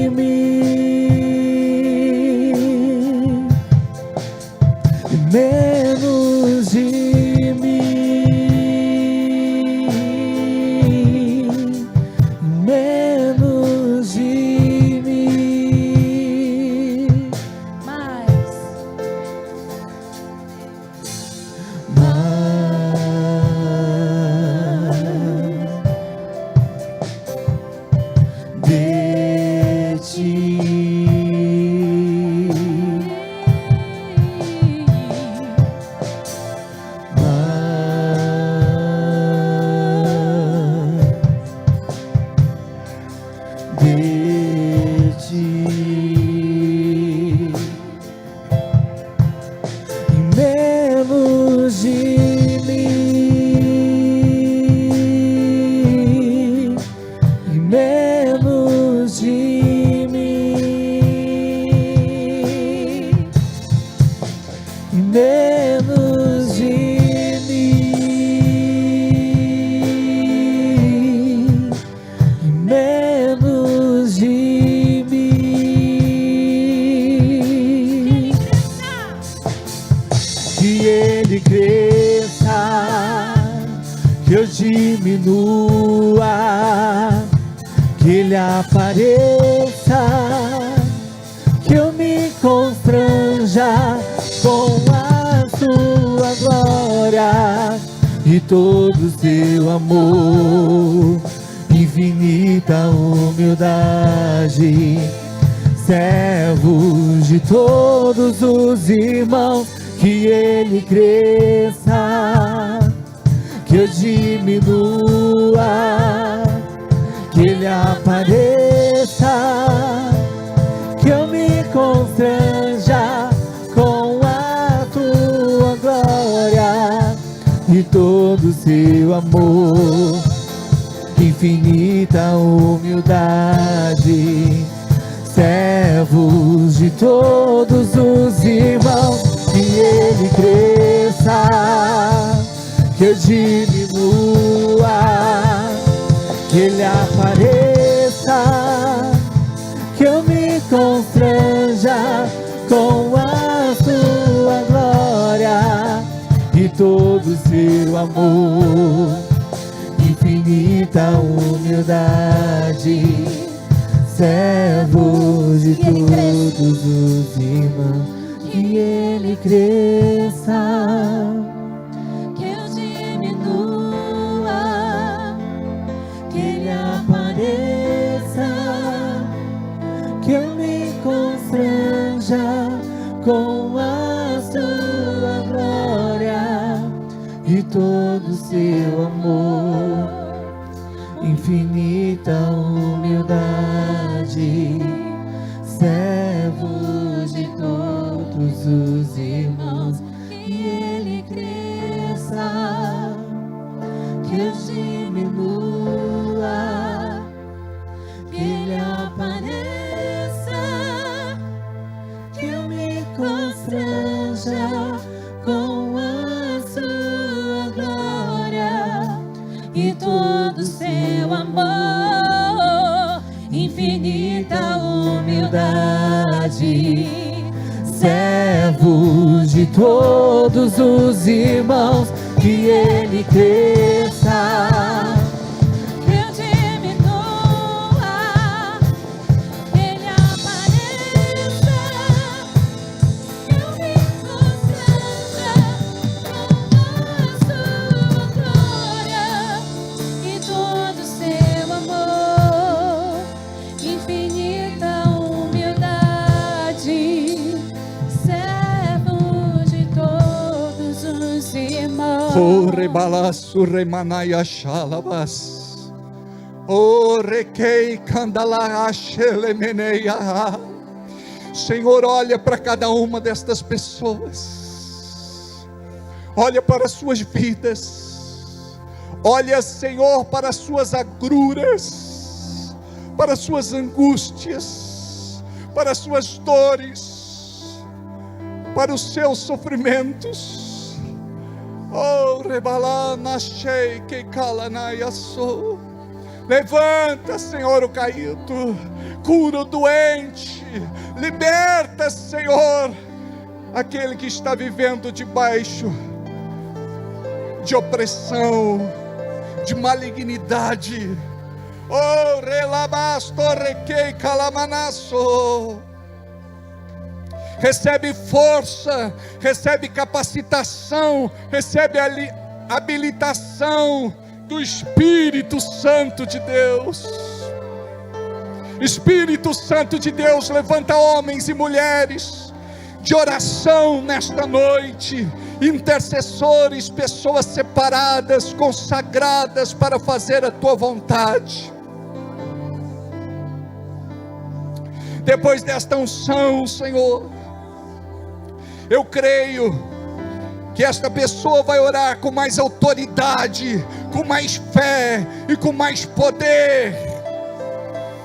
Ele apareça, que eu me constranja com a sua glória e todo o seu amor, infinita humildade. Servos de todos os irmãos, que ele cresça, que eu diminua, que ele apareça, que eu me constranja com a tua glória e todo o seu amor, infinita humildade. Servos de todos os irmãos, que ele cresça, que eu diminua, que ele apareça, que eu me constranja com a sua glória e todo o seu amor, infinita humildade. Servos de todos os irmãos, que ele cresça, que eu diminua, que ele apareça, que eu me constranja com a sua glória e todo o seu amor, infinita humildade. Servos de todos os irmãos, que ele cresça, que eu diminua, que ele apareça, que eu me constranja com a sua glória e todo o seu amor, infinita humildade. Servos de todos os irmãos, que ele cresça, que eu diminua, que ele apareça, que eu me constranja com a sua glória e todo o seu amor, infinita humildade. Servos de todos os irmãos. O rebalaço remanaya xalabas. O requei candalara xelemeneia. Senhor, olha para cada uma destas pessoas. Olha para as suas vidas. Olha, Senhor, para as suas agruras, para as suas angústias, para as suas dores, para os seus sofrimentos. Oh, rebalana shei que calanaya sou. Levanta, Senhor, o caído, cura o doente, liberta, Senhor, aquele que está vivendo debaixo de opressão, de malignidade. Oh, relabasto requei calamanaço. Recebe força, recebe capacitação, recebe habilitação do Espírito Santo de Deus. Espírito Santo de Deus, levanta homens e mulheres de oração nesta noite, intercessores, pessoas separadas, consagradas para fazer a tua vontade. Depois desta unção, Senhor, eu creio que esta pessoa vai orar com mais autoridade, com mais fé e com mais poder.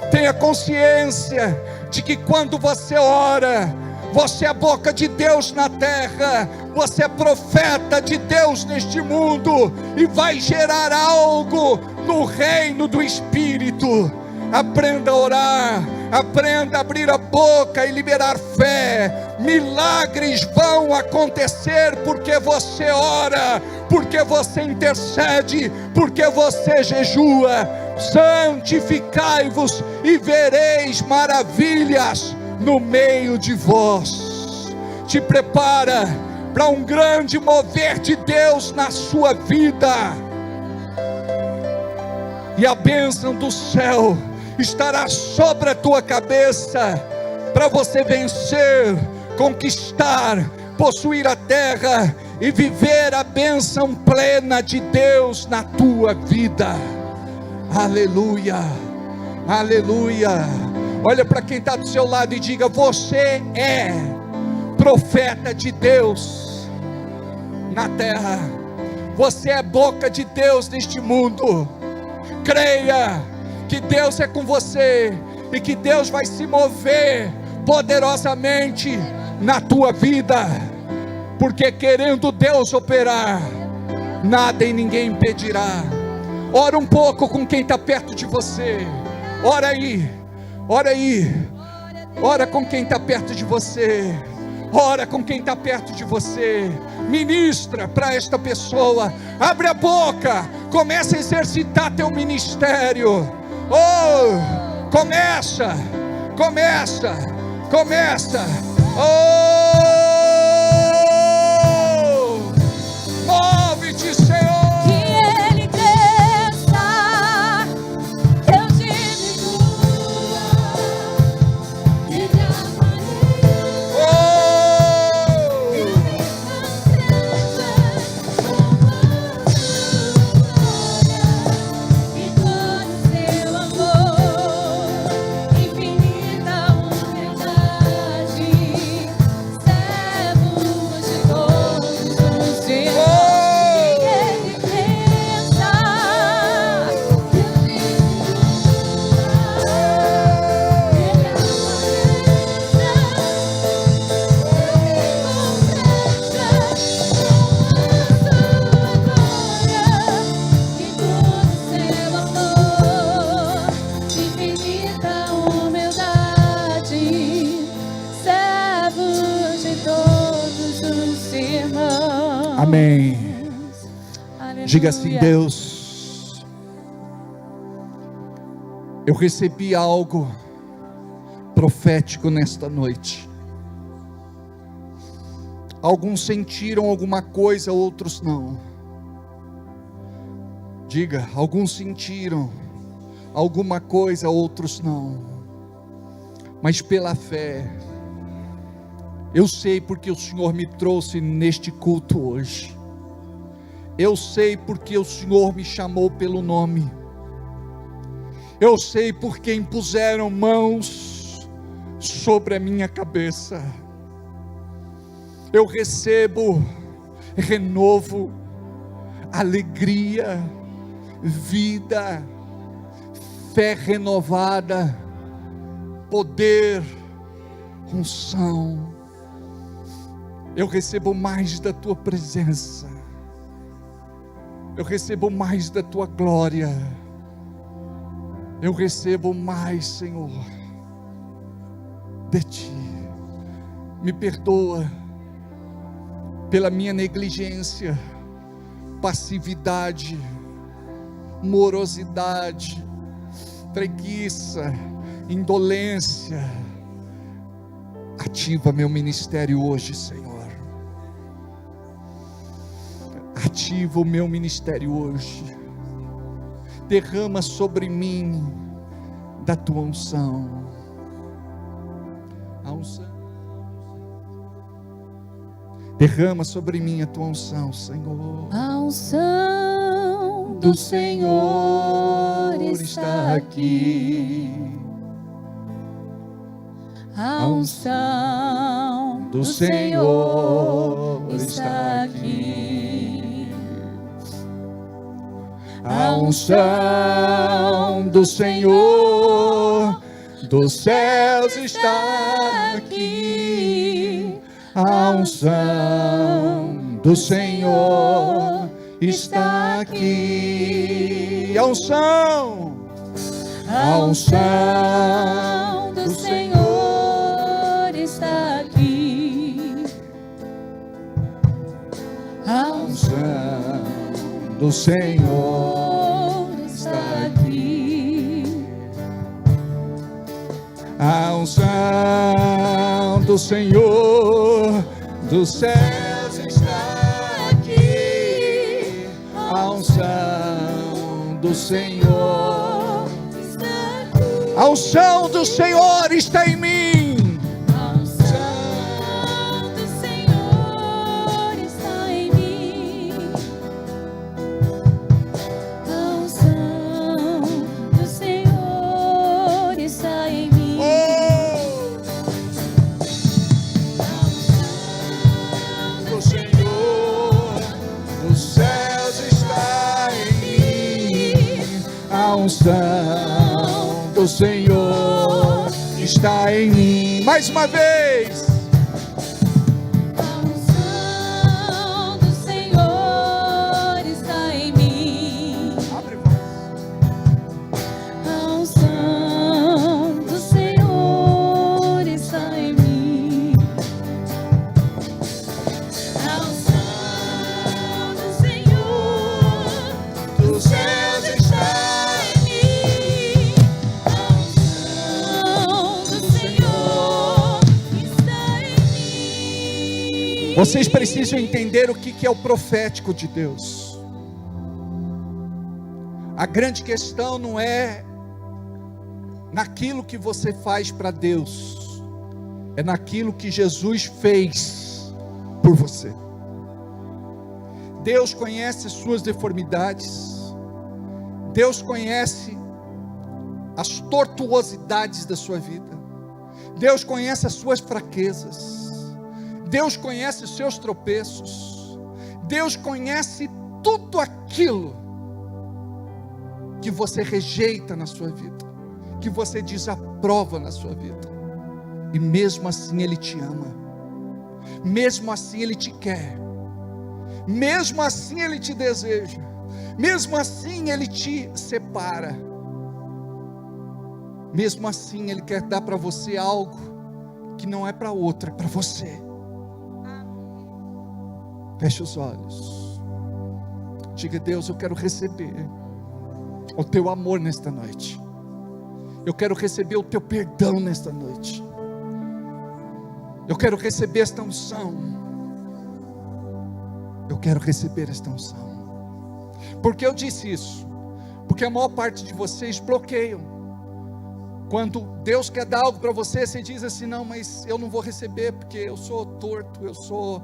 Tenha consciência de que quando você ora, você é a boca de Deus na terra, você é profeta de Deus neste mundo e vai gerar algo no reino do Espírito. Aprenda a orar, aprenda a abrir a boca e liberar fé. Milagres vão acontecer porque você ora, porque você intercede, porque você jejua. santificai-vos e vereis maravilhas no meio de vós. Te prepara para um grande mover de Deus na sua vida, e a bênção do céu estará sobre a tua cabeça, para você vencer, conquistar, possuir a terra e viver a bênção plena de Deus na tua vida. Aleluia, aleluia. Olha para quem está do seu lado e diga: você é profeta de Deus na terra, você é boca de Deus neste mundo. Creia que Deus é com você e que Deus vai se mover poderosamente na tua vida, porque querendo Deus operar, nada e ninguém impedirá. Ora um pouco com quem está perto de você. Ora aí, ora aí, ora com quem está perto de você. Ora com quem está perto de você. Ministra para esta pessoa. Abre a boca. Começa a exercitar teu ministério. Oh, começa. Oh, move-te, Senhor. Amém. Aleluia. Diga assim: Deus, eu recebi algo profético nesta noite. Alguns sentiram alguma coisa, outros não. Diga: alguns sentiram alguma coisa, outros não. Mas pela fé, eu sei porque o Senhor me trouxe neste culto hoje. Eu sei porque o Senhor me chamou pelo nome. Eu sei porque impuseram mãos sobre a minha cabeça. Eu recebo renovo, alegria, vida, fé renovada, poder, unção. Eu recebo mais da tua presença. Eu recebo mais da tua glória. Eu recebo mais, Senhor, de ti. Me perdoa pela minha negligência, passividade, morosidade, preguiça, indolência. Ativa meu ministério hoje, Senhor. Ativa o meu ministério hoje. Derrama sobre mim da tua unção. A unção. Derrama sobre mim a tua unção, Senhor. A unção do Senhor está aqui. A unção do Senhor está aqui. A unção do Senhor dos céus está aqui. A unção do Senhor está aqui. A unção do Senhor está aqui. A unção do Senhor está aqui. A unção do Senhor dos céus está aqui. A unção do Senhor está aqui. A unção do Senhor está em mim. A unção do Senhor está em mim. A unção do Senhor está em mim. O Senhor dos céus está em mim. A unção do Senhor está em mim. Mais uma vez. A unção do Senhor está em mim. Abre voz. A unção do Senhor está em mim. A unção do Senhor Dos céus está em mim. A unção do Senhor está em mim. Vocês precisam entender o que é o profético de Deus. A grande questão não é naquilo que você faz para Deus, é naquilo que Jesus fez por você. Deus conhece suas deformidades, Deus conhece as tortuosidades da sua vida, Deus conhece as suas fraquezas, Deus conhece os seus tropeços, Deus conhece tudo aquilo que você rejeita na sua vida, que você desaprova na sua vida, e mesmo assim Ele te ama, mesmo assim Ele te quer, mesmo assim Ele te deseja, mesmo assim Ele te separa, mesmo assim Ele quer dar para você algo que não é para outro, é para você. Feche os olhos, diga: Deus, eu quero receber o teu amor nesta noite, eu quero receber o teu perdão nesta noite, eu quero receber esta unção, eu quero receber esta unção. Por que eu disse isso? Porque a maior parte de vocês bloqueiam. Quando Deus quer dar algo para você, você diz assim: não, mas eu não vou receber porque eu sou torto, eu sou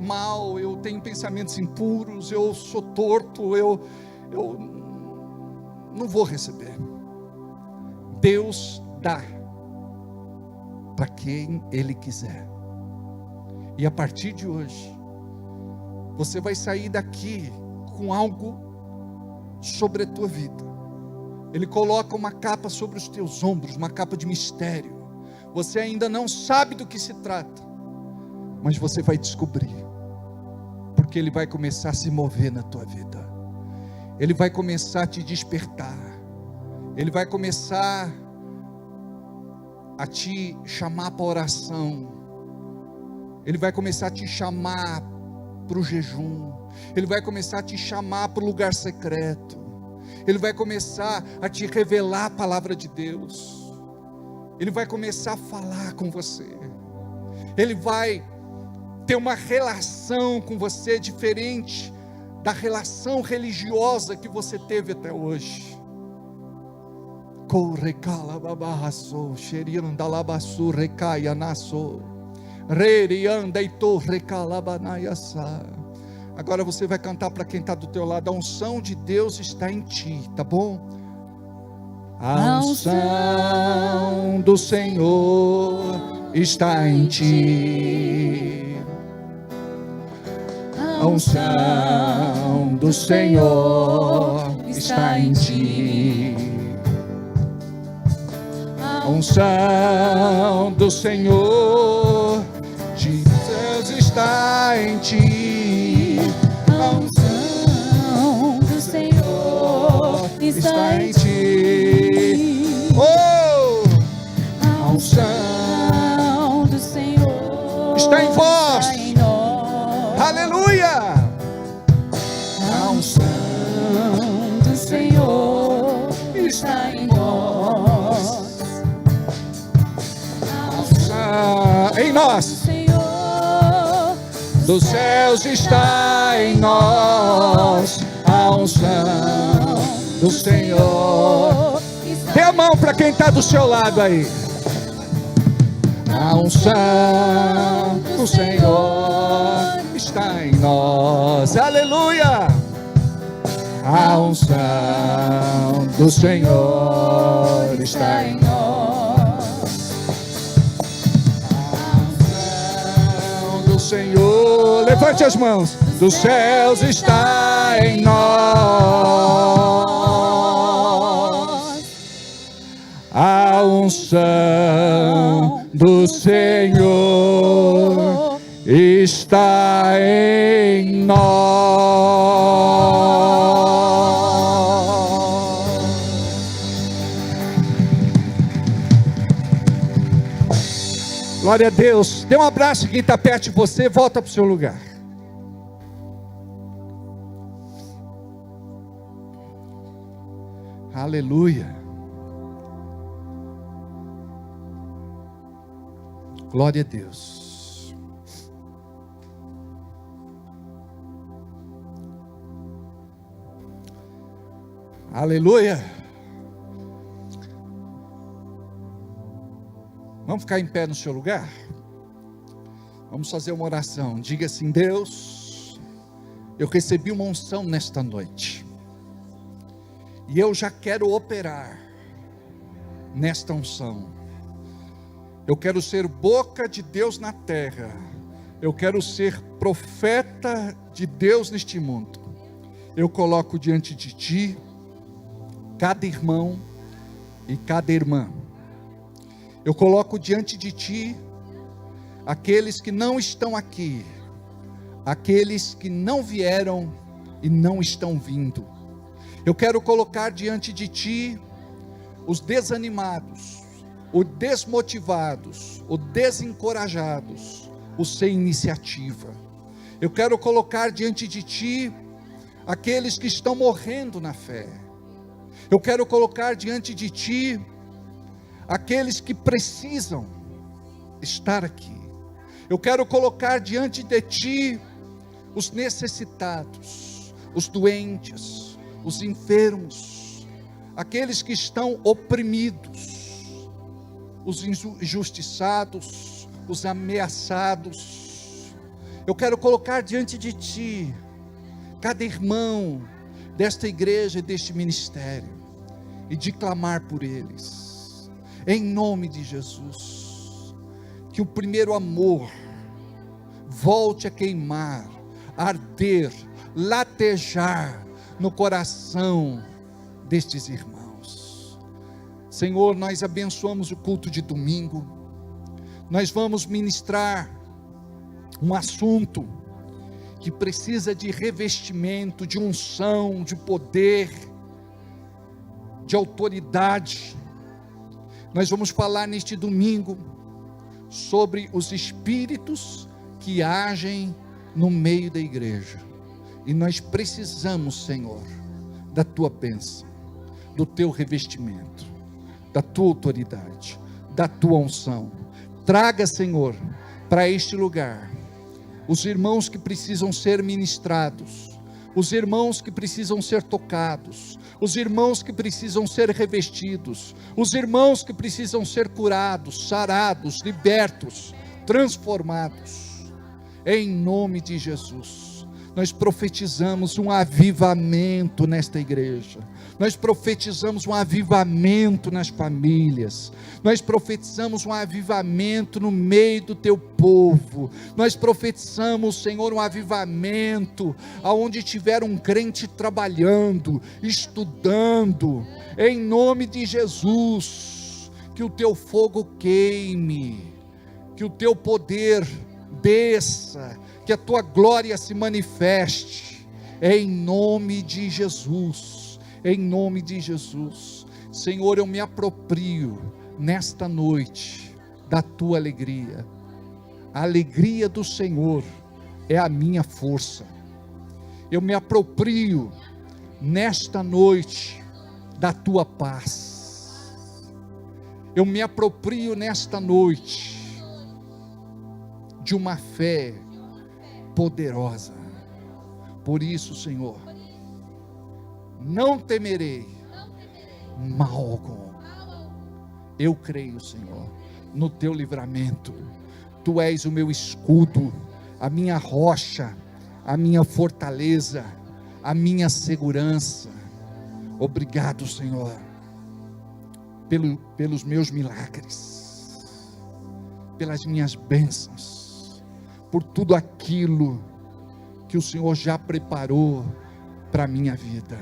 mau, eu tenho pensamentos impuros, eu sou torto, eu não vou receber. Deus dá para quem Ele quiser. E a partir de hoje, você vai sair daqui com algo sobre a tua vida. Ele coloca uma capa sobre os teus ombros, uma capa de mistério. Você ainda não sabe do que se trata, mas você vai descobrir, porque Ele vai começar a se mover na tua vida. Ele vai começar a te despertar. Ele vai começar a te chamar para a oração. Ele vai começar a te chamar para o jejum. Ele vai começar a te chamar para o lugar secreto. Ele vai começar a te revelar a palavra de Deus. Ele vai começar a falar com você. Ele vai ter uma relação com você diferente da relação religiosa que você teve até hoje. Agora você vai cantar para quem está do teu lado: a unção de Deus está em ti, tá bom? A unção do Senhor está em ti. A unção do Senhor está em ti. A unção do Senhor de Deus está em ti. A unção do Senhor está em ti. Oh! A unção do Senhor está em vós. está em nós. Aleluia! A unção do Senhor está em nós. nós. Senhor, Dos céus está em nós a unção do Senhor. Dê a mão para quem está do seu lado aí. A unção do Senhor está em nós. Aleluia! A unção do Senhor está em nós. A unção do Senhor, levante as mãos. Dos céus está em nós. A unção do Senhor está em nós. Glória a Deus. Dê um abraço quem está perto de você. Volta para o seu lugar. Aleluia. Glória a Deus. Aleluia. Vamos ficar em pé no seu lugar? Vamos fazer uma oração. Diga assim: Deus, eu recebi uma unção nesta noite. E eu já quero operar nesta unção. Eu quero ser boca de Deus na terra. Eu quero ser profeta de Deus neste mundo. Eu coloco diante de Ti cada irmão e cada irmã. Eu coloco diante de Ti aqueles que não estão aqui, aqueles que não vieram e não estão vindo. Eu quero colocar diante de Ti os desanimados, os desmotivados, os desencorajados, os sem iniciativa. Eu quero colocar diante de Ti aqueles que estão morrendo na fé. Eu quero colocar diante de Ti aqueles que precisam estar aqui. Eu quero colocar diante de Ti os necessitados, os doentes, os enfermos, aqueles que estão oprimidos, os injustiçados, os ameaçados. Eu quero colocar diante de Ti cada irmão desta igreja e deste ministério e de clamar por eles, em nome de Jesus. Que o primeiro amor volte a queimar, arder, latejar no coração destes irmãos. Senhor, nós abençoamos o culto de domingo. Nós vamos ministrar um assunto que precisa de revestimento, de unção, de poder, de autoridade. Nós vamos falar neste domingo sobre os espíritos que agem no meio da igreja. E nós precisamos, Senhor, da Tua bênção, do Teu revestimento, da Tua autoridade, da Tua unção. Traga, Senhor, para este lugar os irmãos que precisam ser ministrados, os irmãos que precisam ser tocados, os irmãos que precisam ser revestidos, os irmãos que precisam ser curados, sarados, libertos, transformados, em nome de Jesus. Nós profetizamos um avivamento nesta igreja, nós profetizamos um avivamento nas famílias, nós profetizamos um avivamento no meio do Teu povo, nós profetizamos, Senhor, um avivamento, aonde tiver um crente trabalhando, estudando, em nome de Jesus, que o Teu fogo queime, que o Teu poder desça, que a Tua glória se manifeste, em nome de Jesus, em nome de Jesus. Senhor, eu me aproprio nesta noite da Tua alegria. A alegria do Senhor é a minha força. Eu me aproprio nesta noite da Tua paz. Eu me aproprio nesta noite de uma fé poderosa. Por isso, Senhor, não temerei mal algum. Eu creio, Senhor, no teu livramento. Tu és o meu escudo, a minha rocha, a minha fortaleza, a minha segurança. Obrigado, Senhor, pelos meus milagres, pelas minhas bênçãos, por tudo aquilo que o Senhor já preparou para a minha vida.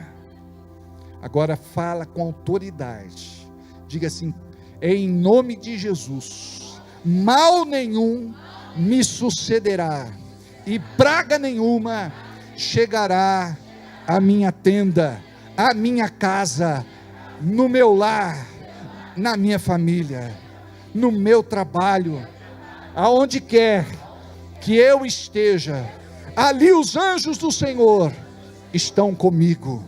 Agora fala com autoridade, diga assim: em nome de Jesus, mal nenhum me sucederá, e praga nenhuma chegará à minha tenda, à minha casa, no meu lar, na minha família, no meu trabalho, aonde quer que eu esteja, ali os anjos do Senhor estão comigo.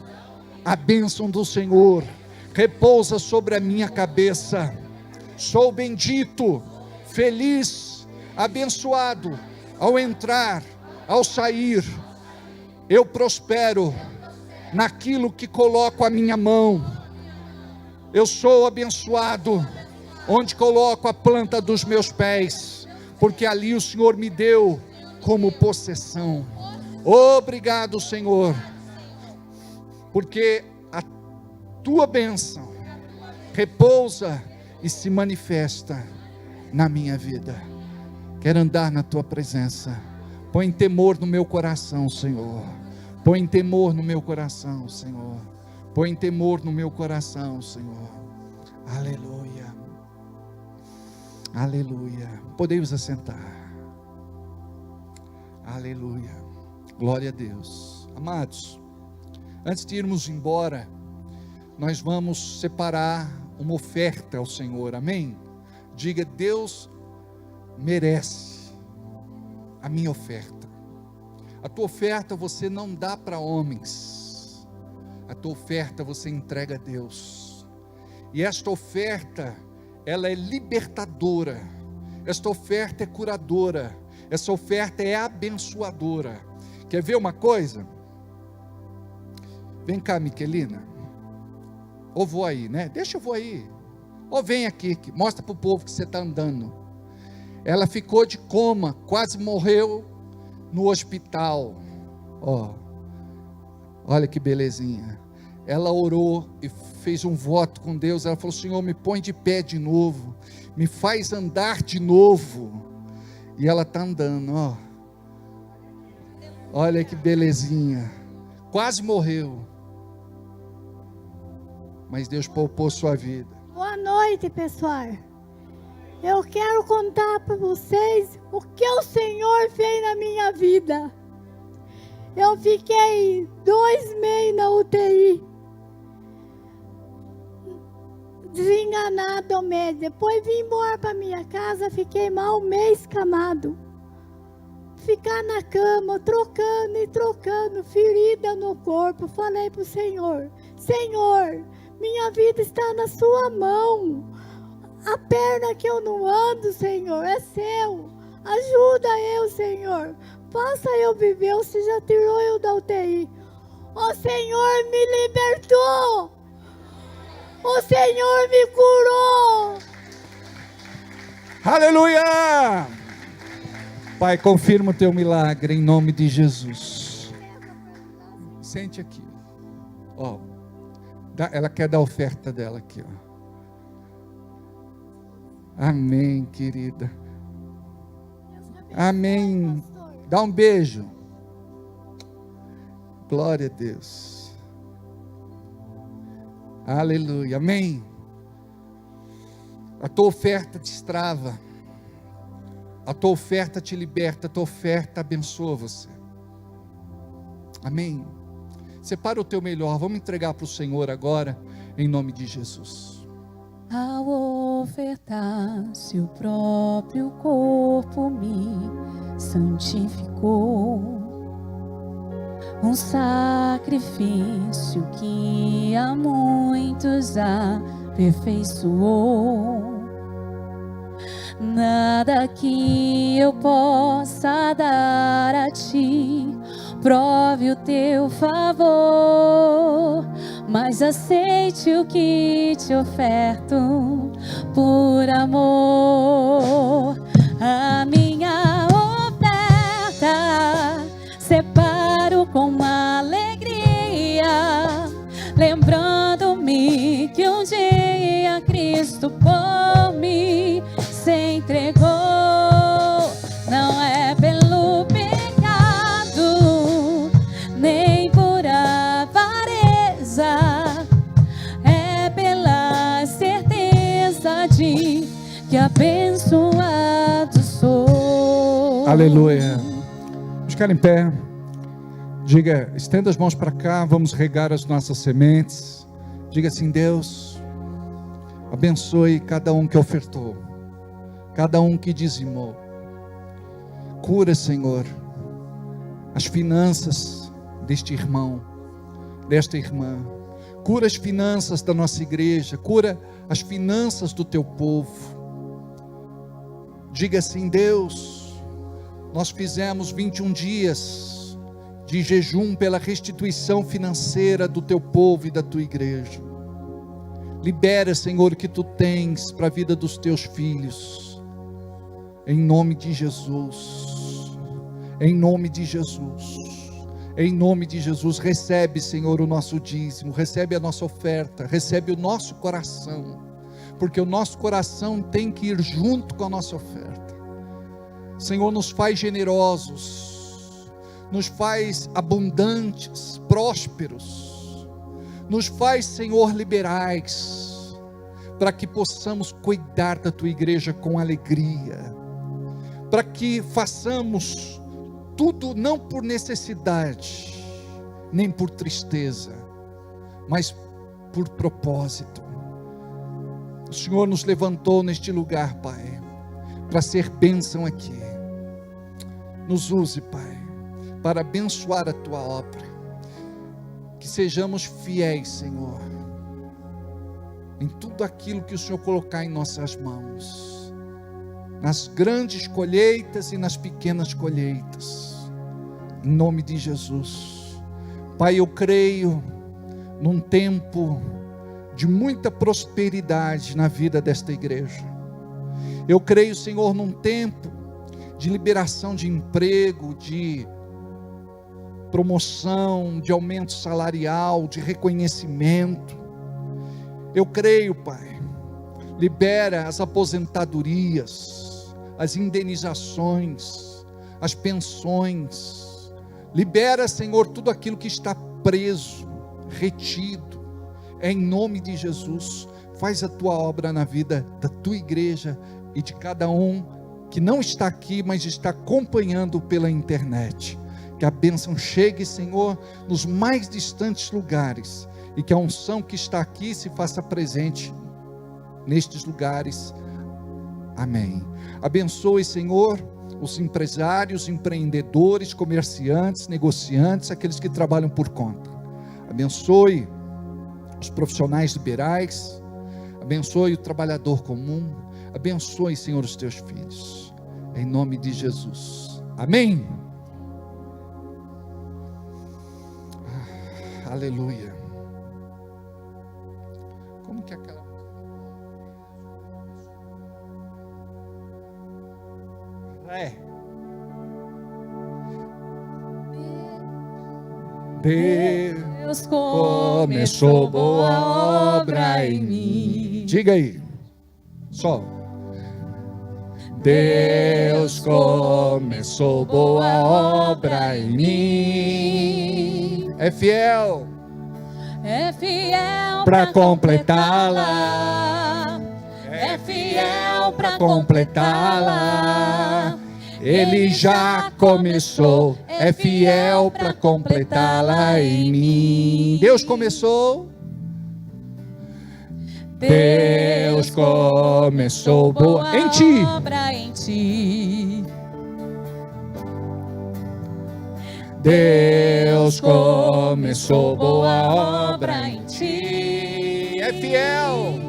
A bênção do Senhor repousa sobre a minha cabeça. Sou bendito, feliz, abençoado, ao entrar, ao sair. Eu prospero naquilo que coloco a minha mão. Eu sou abençoado onde coloco a planta dos meus pés, porque ali o Senhor me deu como possessão. Obrigado, Senhor, porque a tua bênção repousa e se manifesta na minha vida. Quero andar na tua presença. Põe temor no meu coração, Senhor. Põe temor no meu coração, Senhor. Põe temor no meu coração, Senhor. Aleluia. Aleluia. Podemos assentar. Aleluia. Glória a Deus. Amados, antes de irmos embora, nós vamos separar uma oferta ao Senhor. Amém? Diga: Deus merece a minha oferta. A tua oferta você não dá para homens. A tua oferta você entrega a Deus. E esta oferta, ela é libertadora. Esta oferta é curadora. Essa oferta é abençoadora. Quer ver uma coisa? Vem cá, Miquelina. Ou vou aí, né? Deixa eu vou aí. Ou vem aqui, mostra para o povo que você está andando. Ela ficou de coma, quase morreu no hospital. Ó, olha que belezinha. Ela orou e fez um voto com Deus. Ela falou: Senhor, me põe de pé de novo, me faz andar de novo. E ela está andando, ó. Olha que belezinha. Quase morreu, mas Deus poupou sua vida. Boa noite, pessoal. Eu quero contar para vocês o que o Senhor fez na minha vida. Eu fiquei 2 meses na UTI, desenganado ao médico. Depois vim embora para minha casa, fiquei mal 1 mês camado. Ficar na cama, trocando e trocando, ferida no corpo. Falei para o Senhor: Senhor, minha vida está na sua mão. A perna que eu não ando, Senhor, é seu. Ajuda eu, Senhor. Faça eu viver. Você já tirou eu da UTI. O Senhor me libertou. O Senhor me curou. Aleluia! Pai, confirma o teu milagre em nome de Jesus. Sente aqui. Ó, ela quer dar a oferta dela aqui, ó. Amém, querida. Amém. Dá um beijo. Glória a Deus. Aleluia. Amém. A tua oferta destrava. A tua oferta te liberta. A tua oferta abençoa você. Amém. Separa o teu melhor. Vamos entregar para o Senhor agora, em nome de Jesus. Ao ofertar-se o próprio corpo me santificou, um sacrifício que a muitos aperfeiçoou. Nada que eu possa dar a ti prove o teu favor, mas aceite o que te oferto por amor. A minha oferta separo com alegria, lembrando-me que um dia Cristo por mim se entregou. Não é pelo pecado, nem por avareza, é pela certeza de que abençoado sou. Aleluia. Vamos ficar em pé. Diga, estenda as mãos para cá, vamos regar as nossas sementes. Diga assim: Deus, abençoe cada um que ofertou, cada um que dizimou. Cura, Senhor, as finanças deste irmão, desta irmã. Cura as finanças da nossa igreja, cura as finanças do teu povo. Diga assim: Deus, nós fizemos 21 dias de jejum pela restituição financeira do teu povo e da tua igreja. Libera, Senhor, o que tu tens para a vida dos teus filhos, em nome de Jesus, em nome de Jesus, em nome de Jesus. Recebe, Senhor, o nosso dízimo, recebe a nossa oferta, recebe o nosso coração, porque o nosso coração tem que ir junto com a nossa oferta. Senhor, nos faz generosos, nos faz abundantes, prósperos, nos faz, Senhor, liberais, para que possamos cuidar da tua igreja com alegria, para que façamos tudo não por necessidade, nem por tristeza, mas por propósito. O Senhor nos levantou neste lugar, Pai, para ser bênção aqui. Nos use, Pai, para abençoar a tua obra, que sejamos fiéis, Senhor, em tudo aquilo que o Senhor colocar em nossas mãos, nas grandes colheitas e nas pequenas colheitas, em nome de Jesus. Pai, eu creio num tempo de muita prosperidade na vida desta igreja. Eu creio, Senhor, num tempo de liberação de emprego, de promoção, de aumento salarial, de reconhecimento. Eu creio, Pai, libera as aposentadorias, as indenizações, as pensões. Libera, Senhor, tudo aquilo que está preso, retido, em nome de Jesus. Faz a tua obra na vida da tua igreja e de cada um que não está aqui, mas está acompanhando pela internet. Que a bênção chegue, Senhor, nos mais distantes lugares, e que a unção que está aqui se faça presente nestes lugares. Amém. Abençoe, Senhor, os empresários, empreendedores, comerciantes, negociantes, aqueles que trabalham por conta. Abençoe os profissionais liberais, abençoe o trabalhador comum, abençoe, Senhor, os teus filhos, em nome de Jesus. Amém. Aleluia. Como que é aquela? Deus começou boa obra em mim. Diga aí. Só. Deus começou boa obra em mim. É fiel para completá-la. É fiel para completá-la. Ele já começou, é fiel para completá-la em mim. Deus começou. Deus começou boa em ti. Obra em ti. Deus começou boa obra em ti. É fiel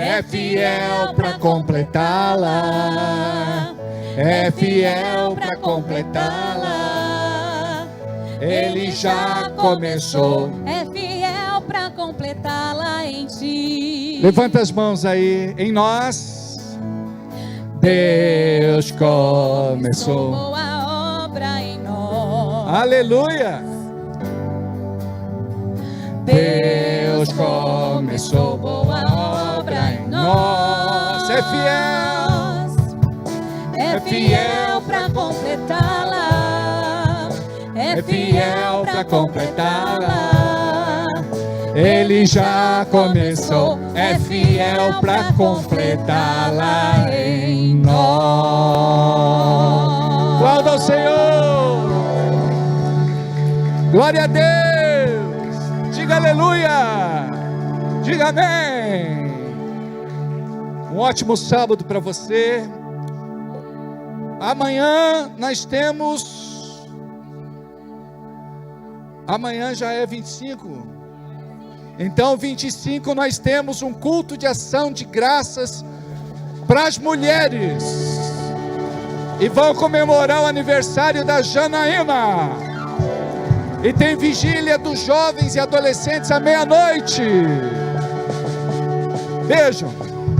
é fiel para completá-la, é fiel para completá-la. Ele já começou, é fiel para completá-la em ti. Levanta as mãos aí, em nós. Deus começou boa obra em nós. Aleluia. Deus começou boa obra em nós. É fiel para completá-la, é fiel para completá-la. Ele já começou, é fiel para completá-la em nós. Glória ao Senhor, glória a Deus. Diga aleluia, diga amém. Um ótimo sábado para você. Amanhã nós temos, amanhã já é 25, então 25 nós temos um culto de ação de graças para as mulheres, e vão comemorar o aniversário da Janaína, e tem vigília dos jovens e adolescentes à meia-noite. Beijo,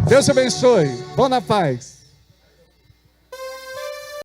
Deus abençoe, vão na paz.